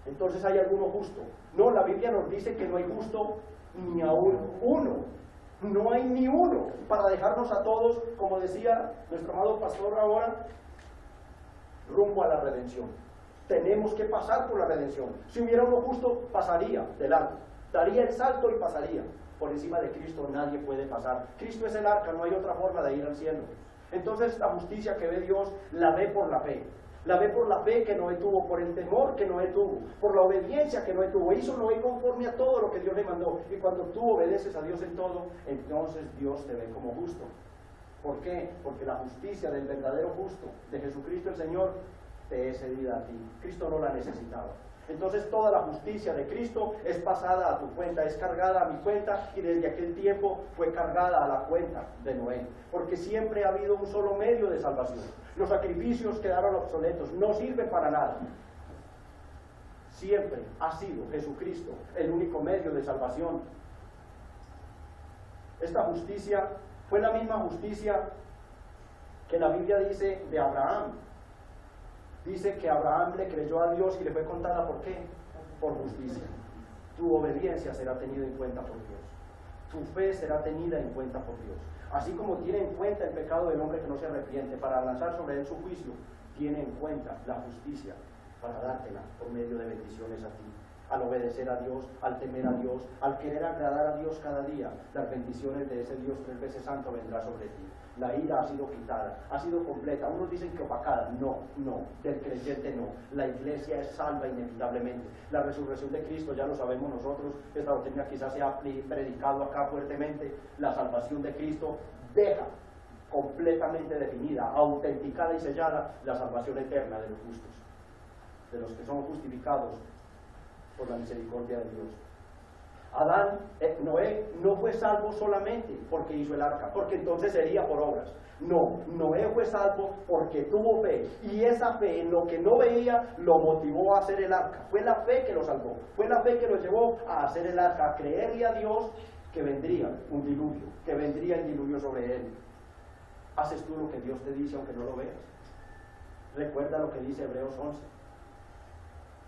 entonces hay alguno justo. No, la Biblia nos dice que no hay justo ni aún uno. No hay ni uno para dejarnos a todos, como decía nuestro amado pastor ahora, rumbo a la redención. Tenemos que pasar por la redención. Si hubiera uno justo, pasaría de largo, daría el salto y pasaría. Por encima de Cristo nadie puede pasar. Cristo es el arca, no hay otra forma de ir al cielo. Entonces la justicia que ve Dios la ve por la fe. La ve por la fe que Noé tuvo, por el temor que Noé tuvo, por la obediencia que Noé tuvo. Hizo Noé conforme a todo lo que Dios le mandó. Y cuando tú obedeces a Dios en todo, entonces Dios te ve como justo. ¿Por qué? Porque la justicia del verdadero justo, de Jesucristo el Señor, te es cedida a ti. Cristo no la necesitaba. Entonces toda la justicia de Cristo es pasada a tu cuenta, es cargada a mi cuenta, y desde aquel tiempo fue cargada a la cuenta de Noé, porque siempre ha habido un solo medio de salvación. Los sacrificios quedaron obsoletos, no sirven para nada. Siempre ha sido Jesucristo el único medio de salvación. Esta justicia fue la misma justicia que la Biblia dice de Abraham. Dice que Abraham le creyó a Dios y le fue contada, ¿por qué? Por justicia. Tu obediencia será tenida en cuenta por Dios. Tu fe será tenida en cuenta por Dios. Así como tiene en cuenta el pecado del hombre que no se arrepiente para lanzar sobre él su juicio, tiene en cuenta la justicia para dártela por medio de bendiciones a ti. Al obedecer a Dios, al temer a Dios, al querer agradar a Dios cada día, las bendiciones de ese Dios 3 veces santo vendrá sobre ti. La ira ha sido quitada, ha sido completa. Unos dicen que opacada. No, del creyente no. La iglesia es salva inevitablemente. La resurrección de Cristo ya lo sabemos nosotros. Esta doctrina quizás se ha predicado acá fuertemente. La salvación de Cristo deja completamente definida, autenticada y sellada la salvación eterna de los justos, de los que son justificados por la misericordia de Dios. Noé no fue salvo solamente porque hizo el arca, porque entonces sería por obras. No, Noé fue salvo porque tuvo fe, y esa fe en lo que no veía lo motivó a hacer el arca. Fue la fe que lo salvó, fue la fe que lo llevó a hacer el arca, a creerle a Dios que vendría un diluvio, que vendría el diluvio sobre él. ¿Haces tú lo que Dios te dice aunque no lo veas? Recuerda lo que dice Hebreos 11.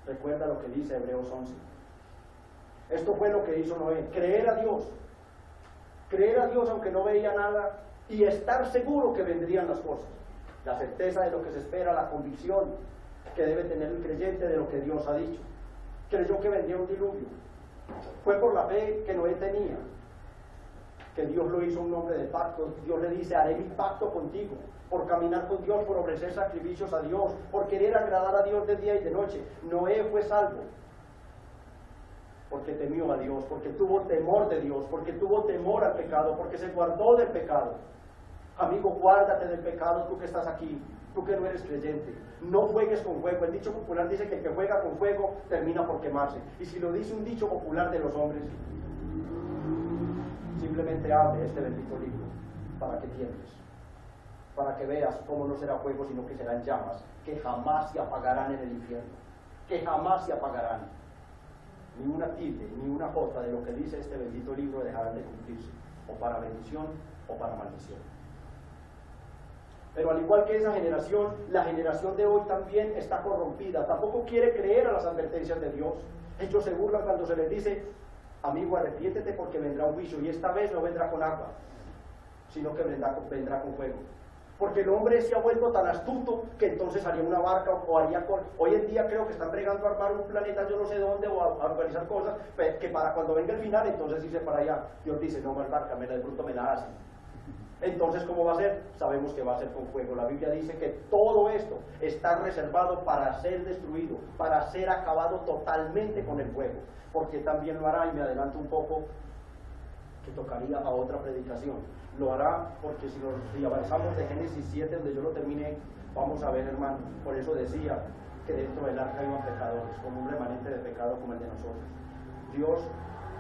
Recuerda lo que dice Hebreos 11. Esto fue lo que hizo Noé, creer a Dios aunque no veía nada, y estar seguro que vendrían las cosas. La certeza de lo que se espera, la convicción que debe tener el creyente de lo que Dios ha dicho. Creyó que vendría un diluvio. Fue por la fe que Noé tenía, que Dios lo hizo un hombre de pacto. Dios le dice, haré mi pacto contigo, por caminar con Dios, por ofrecer sacrificios a Dios, por querer agradar a Dios de día y de noche. Noé fue salvo porque temió a Dios, porque tuvo temor de Dios, porque tuvo temor al pecado, porque se guardó del pecado. Amigo, guárdate del pecado, tú que estás aquí. Tú que no eres creyente, no juegues con fuego. El dicho popular dice que el que juega con fuego termina por quemarse. Y si lo dice un dicho popular de los hombres, simplemente abre este bendito libro para que tiembles, para que veas cómo no será fuego, sino que serán llamas que jamás se apagarán en el infierno, que jamás se apagarán. Ni una tilde, ni una jota de lo que dice este bendito libro dejarán de cumplirse, o para bendición o para maldición. Pero al igual que esa generación, la generación de hoy también está corrompida, tampoco quiere creer a las advertencias de Dios. Ellos se burlan cuando se les dice: amigo, arrepiéntete porque vendrá un juicio, y esta vez no vendrá con agua, sino que vendrá con fuego. Porque el hombre se ha vuelto tan astuto que entonces haría una barca o haría hoy en día creo que están bregando a armar un planeta yo no sé dónde o a organizar cosas que para cuando venga el final entonces irse para allá. Dios dice: no más barca, de pronto me la hacen. Entonces, ¿cómo va a ser? Sabemos que va a ser con fuego. La Biblia dice que todo esto está reservado para ser destruido, para ser acabado totalmente con el fuego, porque también lo hará, y me adelanto un poco, que tocaría a otra predicación. Lo hará porque si avanzamos de Génesis 7, donde yo lo terminé, vamos a ver, hermano, por eso decía que dentro del arca iban pecadores, como un remanente de pecado como el de nosotros. Dios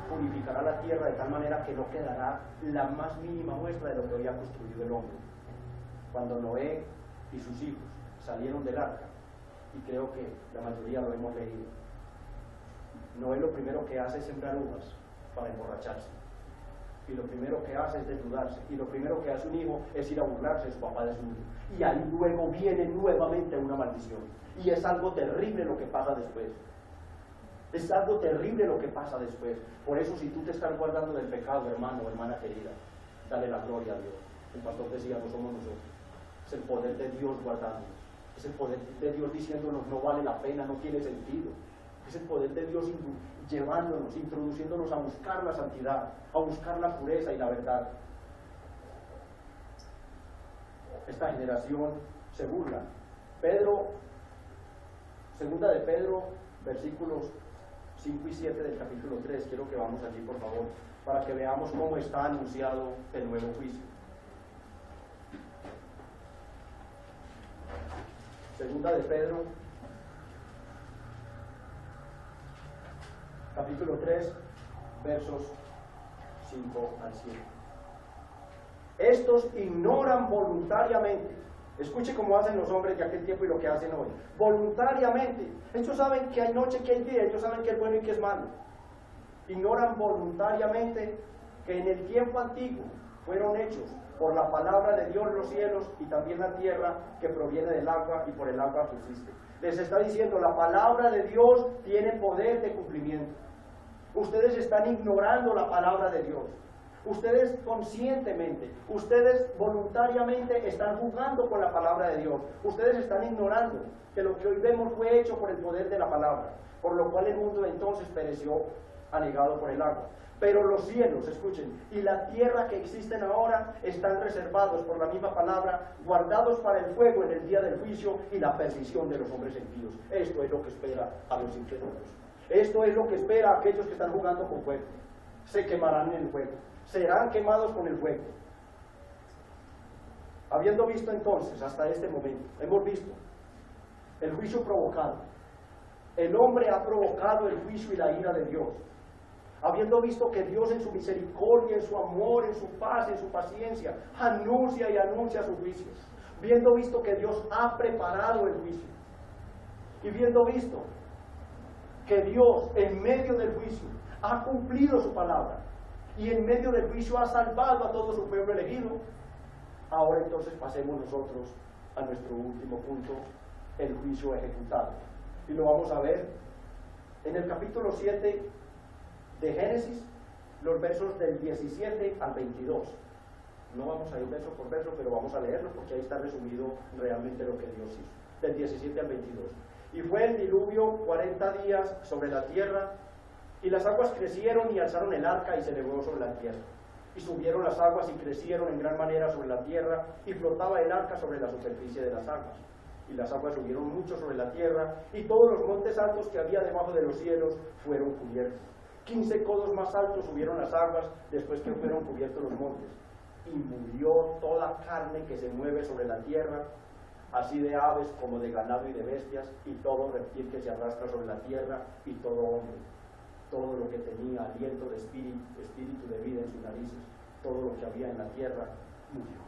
purificará la tierra de tal manera que no quedará la más mínima muestra de lo que había construido el hombre. Cuando Noé y sus hijos salieron del arca, y creo que la mayoría lo hemos leído, Noé lo primero que hace es sembrar uvas para emborracharse, y lo primero que hace es desnudarse, y lo primero que hace un hijo es ir a burlarse de su papá desnudo, y ahí luego viene nuevamente una maldición, y es algo terrible lo que pasa después. Es algo terrible lo que pasa después. Por eso, si tú te estás guardando del pecado, hermano o hermana querida, dale la gloria a Dios. El pastor decía: no somos nosotros, es el poder de Dios guardándonos, es el poder de Dios diciéndonos: no vale la pena, no tiene sentido. Es el poder de Dios llevándonos, introduciéndonos a buscar la santidad, a buscar la pureza y la verdad. Esta generación se burla. Segunda de Pedro, versículos 5 y 7 del capítulo 3, quiero que vamos allí por favor, para que veamos cómo está anunciado el nuevo juicio. Segunda de Pedro, capítulo 3, versos 5 al 7. Estos ignoran voluntariamente. Escuche cómo hacen los hombres de aquel tiempo y lo que hacen hoy. Voluntariamente. Ellos saben que hay noche, que hay día, ellos saben que es bueno y que es malo. Ignoran voluntariamente que en el tiempo antiguo fueron hechos por la palabra de Dios los cielos y también la tierra que proviene del agua y por el agua subsiste. Les está diciendo: la palabra de Dios tiene poder de cumplimiento. Ustedes están ignorando la palabra de Dios. Ustedes conscientemente, ustedes voluntariamente están jugando con la palabra de Dios. Ustedes están ignorando que lo que hoy vemos fue hecho por el poder de la palabra, por lo cual el mundo entonces pereció anegado por el agua. Pero los cielos, escuchen, y la tierra que existen ahora están reservados por la misma palabra, guardados para el fuego en el día del juicio y la perdición de los hombres impíos. Esto es lo que espera a los incrédulos. Esto es lo que espera a aquellos que están jugando con fuego. Se quemarán en el fuego. Serán quemados con el fuego. Habiendo visto entonces hasta este momento, hemos visto el juicio provocado. El hombre ha provocado el juicio y la ira de Dios. Habiendo visto que Dios en su misericordia, en su amor, en su paz, en su paciencia, anuncia y anuncia sus juicios. Viendo visto que Dios ha preparado el juicio. Y viendo visto que Dios en medio del juicio ha cumplido su palabra. Y en medio del juicio ha salvado a todo su pueblo elegido. Ahora entonces pasemos nosotros a nuestro último punto, el juicio ejecutado. Y lo vamos a ver en el capítulo 7 de Génesis, los versos del 17 al 22. No vamos a ir verso por verso, pero vamos a leerlo porque ahí está resumido realmente lo que Dios hizo. Del 17 al 22. Y fue el diluvio 40 días sobre la tierra, y las aguas crecieron y alzaron el arca y se elevó sobre la tierra. Y subieron las aguas y crecieron en gran manera sobre la tierra, y flotaba el arca sobre la superficie de las aguas. Y las aguas subieron mucho sobre la tierra, y todos los montes altos que había debajo de los cielos fueron cubiertos. 15 codos más altos subieron las aguas después que fueron cubiertos los montes. Y murió toda carne que se mueve sobre la tierra, así de aves como de ganado y de bestias, y todo reptil que se arrastra sobre la tierra, y todo hombre, todo lo que tenía aliento de espíritu de vida en sus narices, todo lo que había en la tierra, murió.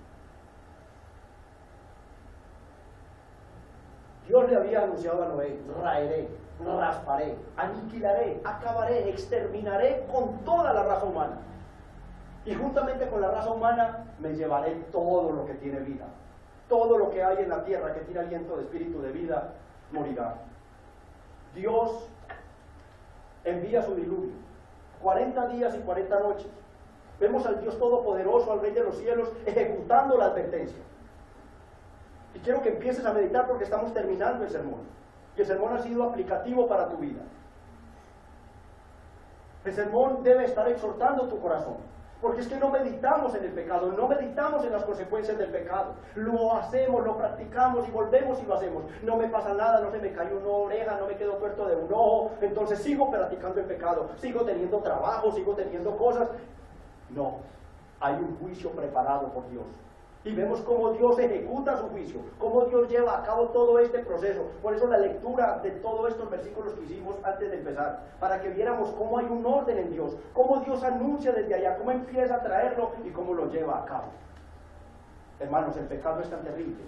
Dios le había anunciado a Noé: raeré, rasparé, aniquilaré, acabaré, exterminaré con toda la raza humana. Y juntamente con la raza humana me llevaré todo lo que tiene vida. Todo lo que hay en la tierra que tiene aliento de espíritu de vida, morirá. Dios envía su diluvio, 40 días y 40 noches. Vemos al Dios Todopoderoso, al Rey de los cielos, ejecutando la advertencia. Y quiero que empieces a meditar porque estamos terminando el sermón. Y el sermón ha sido aplicativo para tu vida. El sermón debe estar exhortando tu corazón. Porque es que no meditamos en el pecado, no meditamos en las consecuencias del pecado. Lo hacemos, lo practicamos y volvemos y lo hacemos. No me pasa nada, no se me cayó una oreja, no me quedo tuerto de un ojo, entonces sigo practicando el pecado, sigo teniendo trabajo, sigo teniendo cosas. No, hay un juicio preparado por Dios. Y vemos cómo Dios ejecuta su juicio, cómo Dios lleva a cabo todo este proceso. Por eso la lectura de todos estos versículos que hicimos antes de empezar, para que viéramos cómo hay un orden en Dios, cómo Dios anuncia desde allá, cómo empieza a traerlo y cómo lo lleva a cabo. Hermanos, el pecado es tan terrible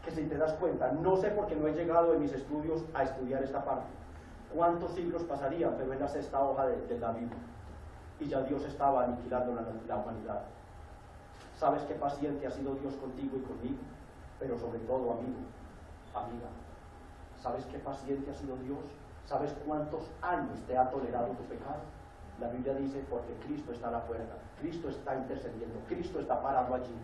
que si te das cuenta, no sé por qué no he llegado en mis estudios a estudiar esta parte. ¿Cuántos siglos pasarían? Pero en la 6ª hoja de la Biblia. Y ya Dios estaba aniquilando la humanidad. ¿Sabes qué paciente ha sido Dios contigo y conmigo? Pero sobre todo, amigo, amiga, ¿sabes qué paciente ha sido Dios? ¿Sabes cuántos años te ha tolerado tu pecado? La Biblia dice: porque Cristo está a la puerta, Cristo está intercediendo, Cristo está parado allí.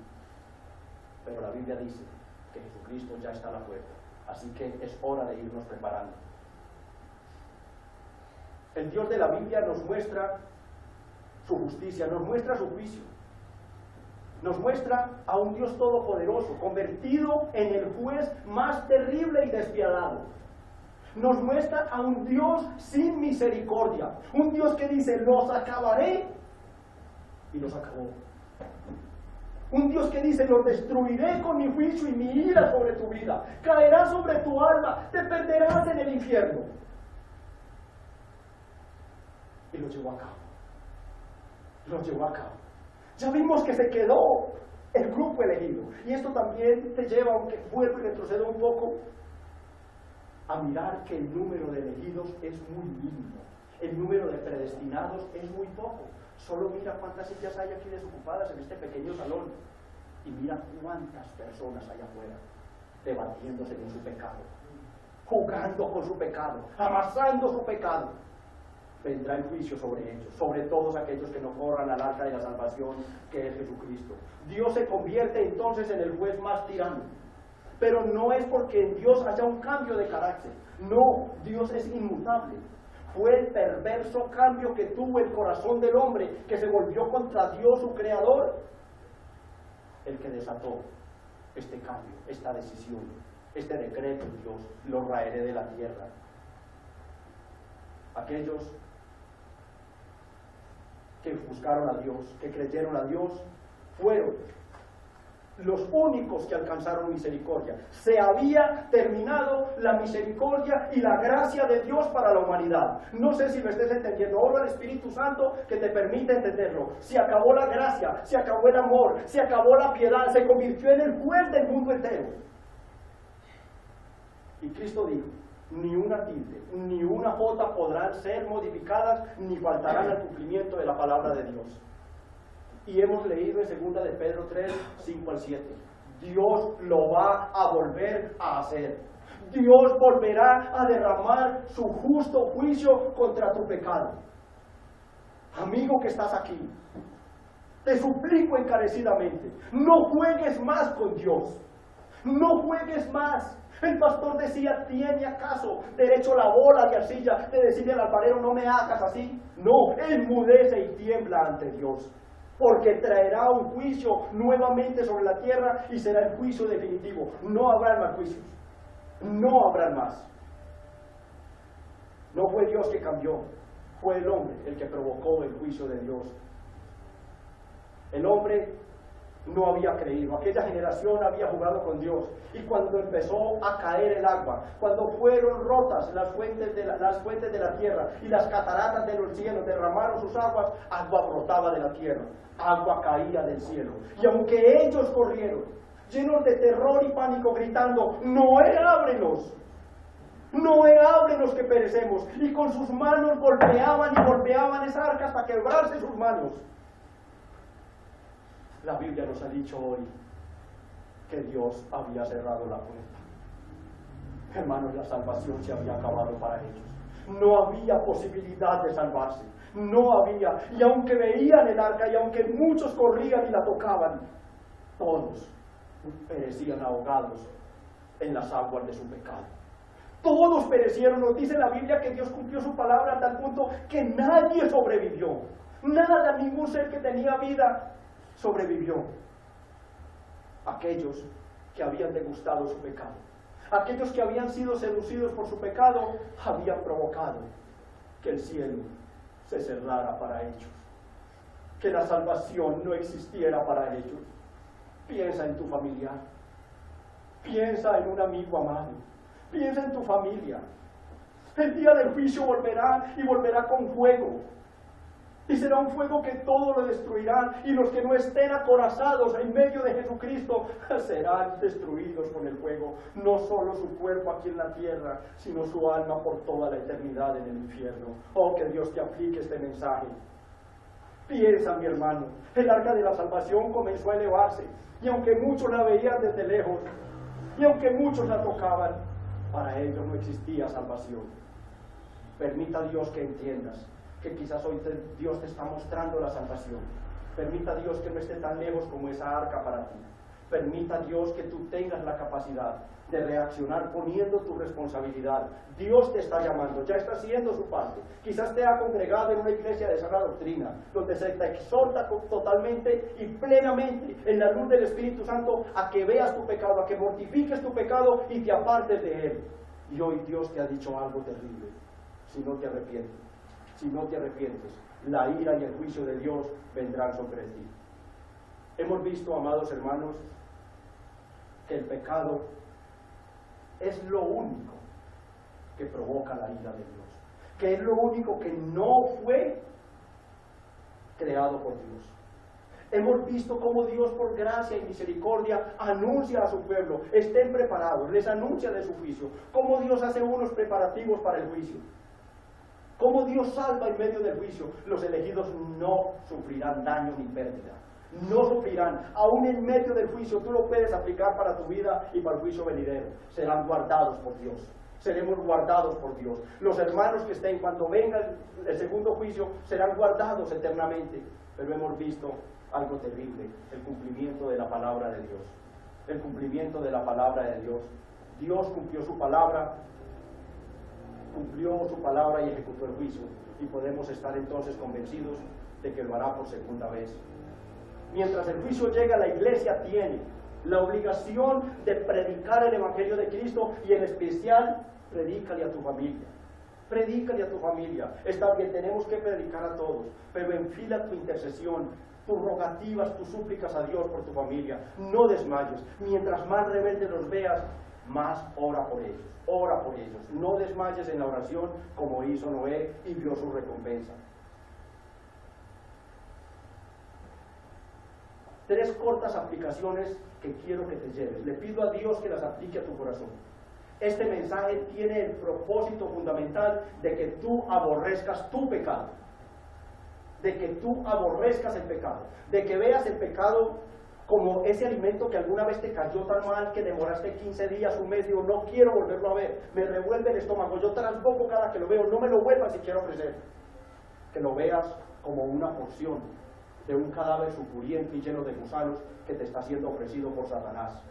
Pero la Biblia dice que Jesucristo ya está a la puerta, así que es hora de irnos preparando. El Dios de la Biblia nos muestra su justicia, nos muestra su juicio. Nos muestra a un Dios todopoderoso, convertido en el juez más terrible y despiadado. Nos muestra a un Dios sin misericordia, un Dios que dice: los acabaré, y los acabó. Un Dios que dice: los destruiré con mi juicio y mi ira sobre tu vida, caerá sobre tu alma, te perderás en el infierno. Y lo llevó a cabo. Lo llevó a cabo. Ya vimos que se quedó el grupo elegido. Y esto también te lleva, aunque vuelvo y retrocedo un poco, a mirar que el número de elegidos es muy mínimo. El número de predestinados es muy poco. Solo mira cuántas sillas hay aquí desocupadas en este pequeño salón. Y mira cuántas personas hay afuera, debatiéndose con su pecado, jugando con su pecado, amasando su pecado. Vendrá el juicio sobre ellos, sobre todos aquellos que no corran al arca de la salvación, que es Jesucristo. Dios se convierte entonces en el juez más tirano, pero no es porque en Dios haya un cambio de carácter. No, Dios es inmutable. Fue el perverso cambio que tuvo el corazón del hombre, que se volvió contra Dios, su creador, el que desató este cambio, esta decisión, este decreto. Dios: los raeré de la tierra. Aquellos que buscaron a Dios, que creyeron a Dios, fueron los únicos que alcanzaron misericordia. Se había terminado la misericordia y la gracia de Dios para la humanidad. No sé si lo estés entendiendo. Oro al Espíritu Santo que te permite entenderlo. Se acabó la gracia, se acabó el amor, se acabó la piedad, se convirtió en el juez del mundo entero. Y Cristo dijo: ni una tilde, ni una jota podrán ser modificadas, ni faltarán al cumplimiento de la palabra de Dios. Y hemos leído en 2 de Pedro 3, 5 al 7. Dios lo va a volver a hacer. Dios volverá a derramar su justo juicio contra tu pecado. Amigo que estás aquí, te suplico encarecidamente: no juegues más con Dios. No juegues más. El pastor decía: ¿tiene acaso derecho la bola de arcilla de decirle al alfarero: no me hagas así? No, enmudece y tiembla ante Dios, porque traerá un juicio nuevamente sobre la tierra y será el juicio definitivo. No habrá más juicios, no habrá más. No fue Dios que cambió, fue el hombre el que provocó el juicio de Dios. El hombre no había creído. Aquella generación había jugado con Dios. Y cuando empezó a caer el agua, cuando fueron rotas las fuentes de la tierra y las cataratas de los cielos derramaron sus aguas, agua brotaba de la tierra, agua caía del cielo. Y aunque ellos corrieron, llenos de terror y pánico, gritando: Noé, ábrenos, Noé, ábrenos que perecemos, y con sus manos golpeaban y golpeaban esa arca hasta quebrarse sus manos. La Biblia nos ha dicho hoy que Dios había cerrado la puerta. Hermanos, la salvación se había acabado para ellos. No había posibilidad de salvarse. No había. Y aunque veían el arca y aunque muchos corrían y la tocaban, todos perecían ahogados en las aguas de su pecado. Todos perecieron. Nos dice la Biblia que Dios cumplió su palabra a tal punto que nadie sobrevivió. Nada, ningún ser que tenía vida sobrevivió. Aquellos que habían degustado su pecado, aquellos que habían sido seducidos por su pecado, habían provocado que el cielo se cerrara para ellos, que la salvación no existiera para ellos. Piensa en tu familiar, piensa en un amigo amado, piensa en tu familia. El día del juicio volverá y volverá con fuego. Y será un fuego que todo lo destruirá, y los que no estén acorazados en medio de Jesucristo serán destruidos con el fuego. No solo su cuerpo aquí en la tierra, sino su alma por toda la eternidad en el infierno. Oh, que Dios te aplique este mensaje. Piensa, mi hermano, el arca de la salvación comenzó a elevarse, y aunque muchos la veían desde lejos, y aunque muchos la tocaban, para ellos no existía salvación. Permita Dios que entiendas que quizás hoy Dios te está mostrando la salvación. Permita Dios que no esté tan lejos como esa arca para ti. Permita Dios que tú tengas la capacidad de reaccionar poniendo tu responsabilidad. Dios te está llamando, ya está haciendo su parte. Quizás te ha congregado en una iglesia de sana doctrina, donde se te exhorta totalmente y plenamente en la luz del Espíritu Santo a que veas tu pecado, a que mortifiques tu pecado y te apartes de él. Y hoy Dios te ha dicho algo terrible: si no te arrepientes, si no te arrepientes, la ira y el juicio de Dios vendrán sobre ti. Hemos visto, amados hermanos, que el pecado es lo único que provoca la ira de Dios, que es lo único que no fue creado por Dios. Hemos visto cómo Dios, por gracia y misericordia, anuncia a su pueblo: estén preparados, les anuncia de su juicio. Cómo Dios hace unos preparativos para el juicio. Cómo Dios salva en medio del juicio. Los elegidos no sufrirán daño ni pérdida. No sufrirán. Aún en medio del juicio tú lo puedes aplicar para tu vida y para el juicio venidero. Serán guardados por Dios. Seremos guardados por Dios. Los hermanos que estén cuando venga el segundo juicio serán guardados eternamente. Pero hemos visto algo terrible: el cumplimiento de la palabra de Dios. El cumplimiento de la palabra de Dios. Dios cumplió su palabra y ejecutó el juicio, y podemos estar entonces convencidos de que lo hará por segunda vez. Mientras el juicio llega, la iglesia tiene la obligación de predicar el Evangelio de Cristo, y en especial, predícale a tu familia. Predícale a tu familia. Está bien, tenemos que predicar a todos, pero enfila tu intercesión, tus rogativas, tus súplicas a Dios por tu familia. No desmayes. Mientras más rebeldes los veas, más ora por ellos. Ora por ellos. No desmayes en la oración como hizo Noé y vio su recompensa. 3 cortas aplicaciones que quiero que te lleves. Le pido a Dios que las aplique a tu corazón. Este mensaje tiene el propósito fundamental de que tú aborrezcas tu pecado. De que tú aborrezcas el pecado. De que veas el pecado como ese alimento que alguna vez te cayó tan mal que demoraste 15 días, un mes, digo, no quiero volverlo a ver, me revuelve el estómago, yo trasboco cada que lo veo, no me lo vuelvas si quiero ofrecer. Que lo veas como una porción de un cadáver supuriento y lleno de gusanos que te está siendo ofrecido por Satanás.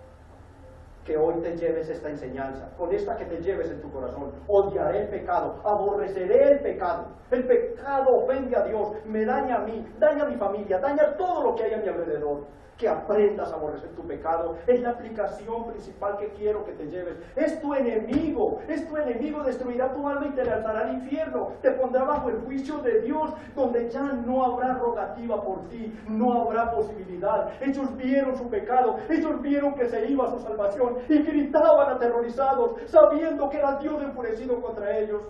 Que hoy te lleves esta enseñanza, con esta que te lleves en tu corazón: odiaré el pecado, aborreceré el pecado. El pecado ofende a Dios, me daña a mí, daña a mi familia, daña todo lo que hay a mi alrededor. que aprendas a aborrecer tu pecado. Es la aplicación principal que quiero que te lleves. Es tu enemigo, destruirá tu alma y te lanzará al infierno, te pondrá bajo el juicio de Dios, donde ya no habrá rogativa por ti, no habrá posibilidad. Ellos vieron su pecado, ellos vieron que se iba su salvación y gritaban aterrorizados, sabiendo que era Dios enfurecido contra ellos,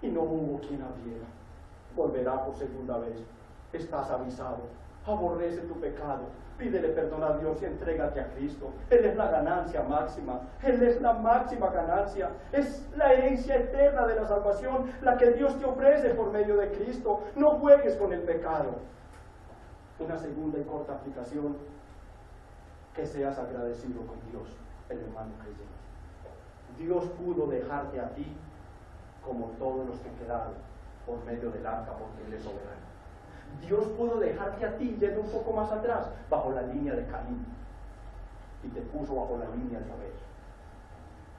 y no hubo quien abriera. Volverá por segunda vez. Estás avisado. Aborrece tu pecado, pídele perdón a Dios y entrégate a Cristo. Él es la ganancia máxima, Él es la máxima ganancia, es la herencia eterna de la salvación, la que Dios te ofrece por medio de Cristo. No juegues con el pecado. Una segunda y corta aplicación: que seas agradecido con Dios, el hermano creyente. Dios pudo dejarte a ti como todos los que quedaron por medio del arca, porque Él es soberano. Dios pudo dejarte a ti, yendo un poco más atrás, bajo la línea de Caín, y te puso bajo la línea de Abel,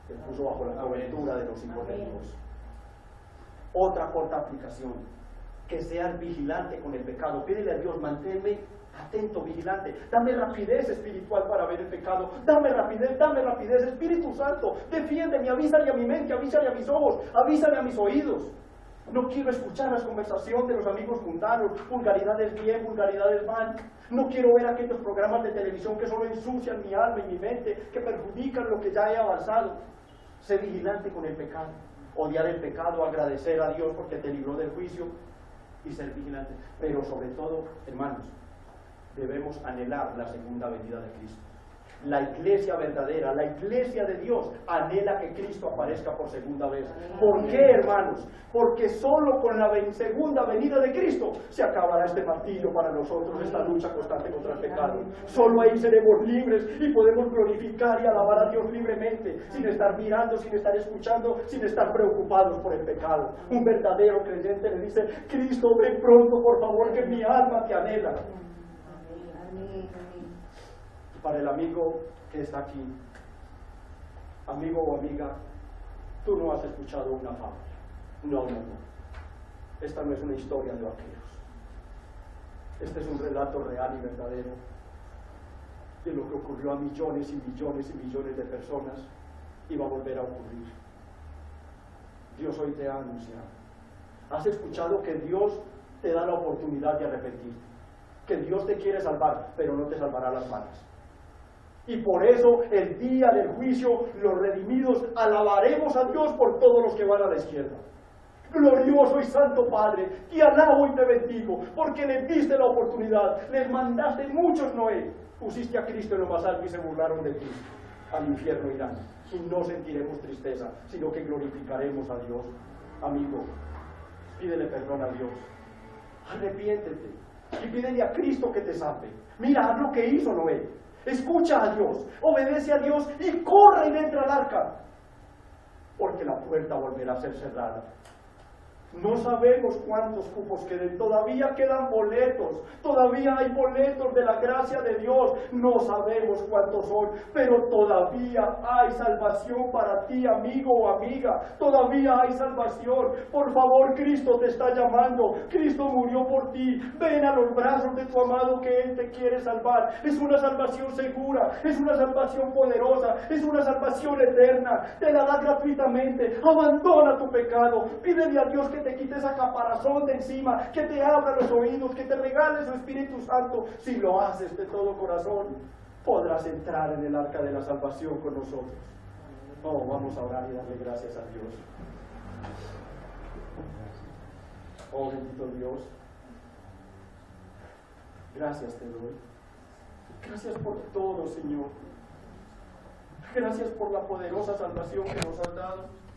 te puso bajo la cobertura de los hijos de Dios. Otra corta aplicación: que seas vigilante con el pecado. Pídele a Dios: manténme atento, vigilante, dame rapidez espiritual para ver el pecado, dame rapidez, Espíritu Santo, defiéndeme, avísale a mi mente, avísale a mis ojos, avísale a mis oídos. No quiero escuchar las conversaciones de los amigos mundanos, vulgaridades bien, vulgaridades mal. No quiero ver aquellos programas de televisión que solo ensucian mi alma y mi mente, que perjudican lo que ya he avanzado. Sé vigilante con el pecado, odiar el pecado, agradecer a Dios porque te libró del juicio, y ser vigilante. Pero sobre todo, hermanos, debemos anhelar la segunda venida de Cristo. La iglesia verdadera, la iglesia de Dios, anhela que Cristo aparezca por segunda vez. ¿Por qué, hermanos? Porque solo con la segunda venida de Cristo se acabará este martirio para nosotros, esta lucha constante contra el pecado. Solo ahí seremos libres y podemos glorificar y alabar a Dios libremente, sin estar mirando, sin estar escuchando, sin estar preocupados por el pecado. Un verdadero creyente le dice: Cristo, ven pronto, por favor, que mi alma te anhela. Para el amigo que está aquí, amigo o amiga, tú no has escuchado una fábula. No. Esta no es una historia de vaqueros. Este es un relato real y verdadero de lo que ocurrió a millones y millones y millones de personas y va a volver a ocurrir. Dios hoy te ha anunciado. Has escuchado que Dios te da la oportunidad de arrepentirte, que Dios te quiere salvar, pero no te salvará a las malas. Y por eso el día del juicio, los redimidos alabaremos a Dios por todos los que van a la izquierda. Glorioso y santo Padre, te alabo y te bendigo, porque les diste la oportunidad, les mandaste muchos Noé, pusiste a Cristo en lo más alto y se burlaron de ti. Al infierno irán, y no sentiremos tristeza, sino que glorificaremos a Dios. Amigo, pídele perdón a Dios, arrepiéntete y pídele a Cristo que te salve. Mira, haz lo que hizo Noé. Escucha a Dios, obedece a Dios y corre y entra al arca, porque la puerta volverá a ser cerrada. No sabemos cuántos cupos queden, todavía quedan boletos, todavía hay boletos de la gracia de Dios, no sabemos cuántos son, pero todavía hay salvación para ti, amigo o amiga, todavía hay salvación. Por favor, Cristo te está llamando, Cristo murió por ti, ven a los brazos de tu amado que Él te quiere salvar. Es una salvación segura, es una salvación poderosa, es una salvación eterna, te la da gratuitamente. Abandona tu pecado, pídele a Dios que te quite esa caparazón de encima, que te abra los oídos, que te regale su Espíritu Santo. Si lo haces de todo corazón, podrás entrar en el arca de la salvación con nosotros. Oh, vamos a orar y darle gracias a Dios. Oh, bendito Dios, gracias te doy. Gracias por todo, Señor. Gracias por la poderosa salvación que nos has dado.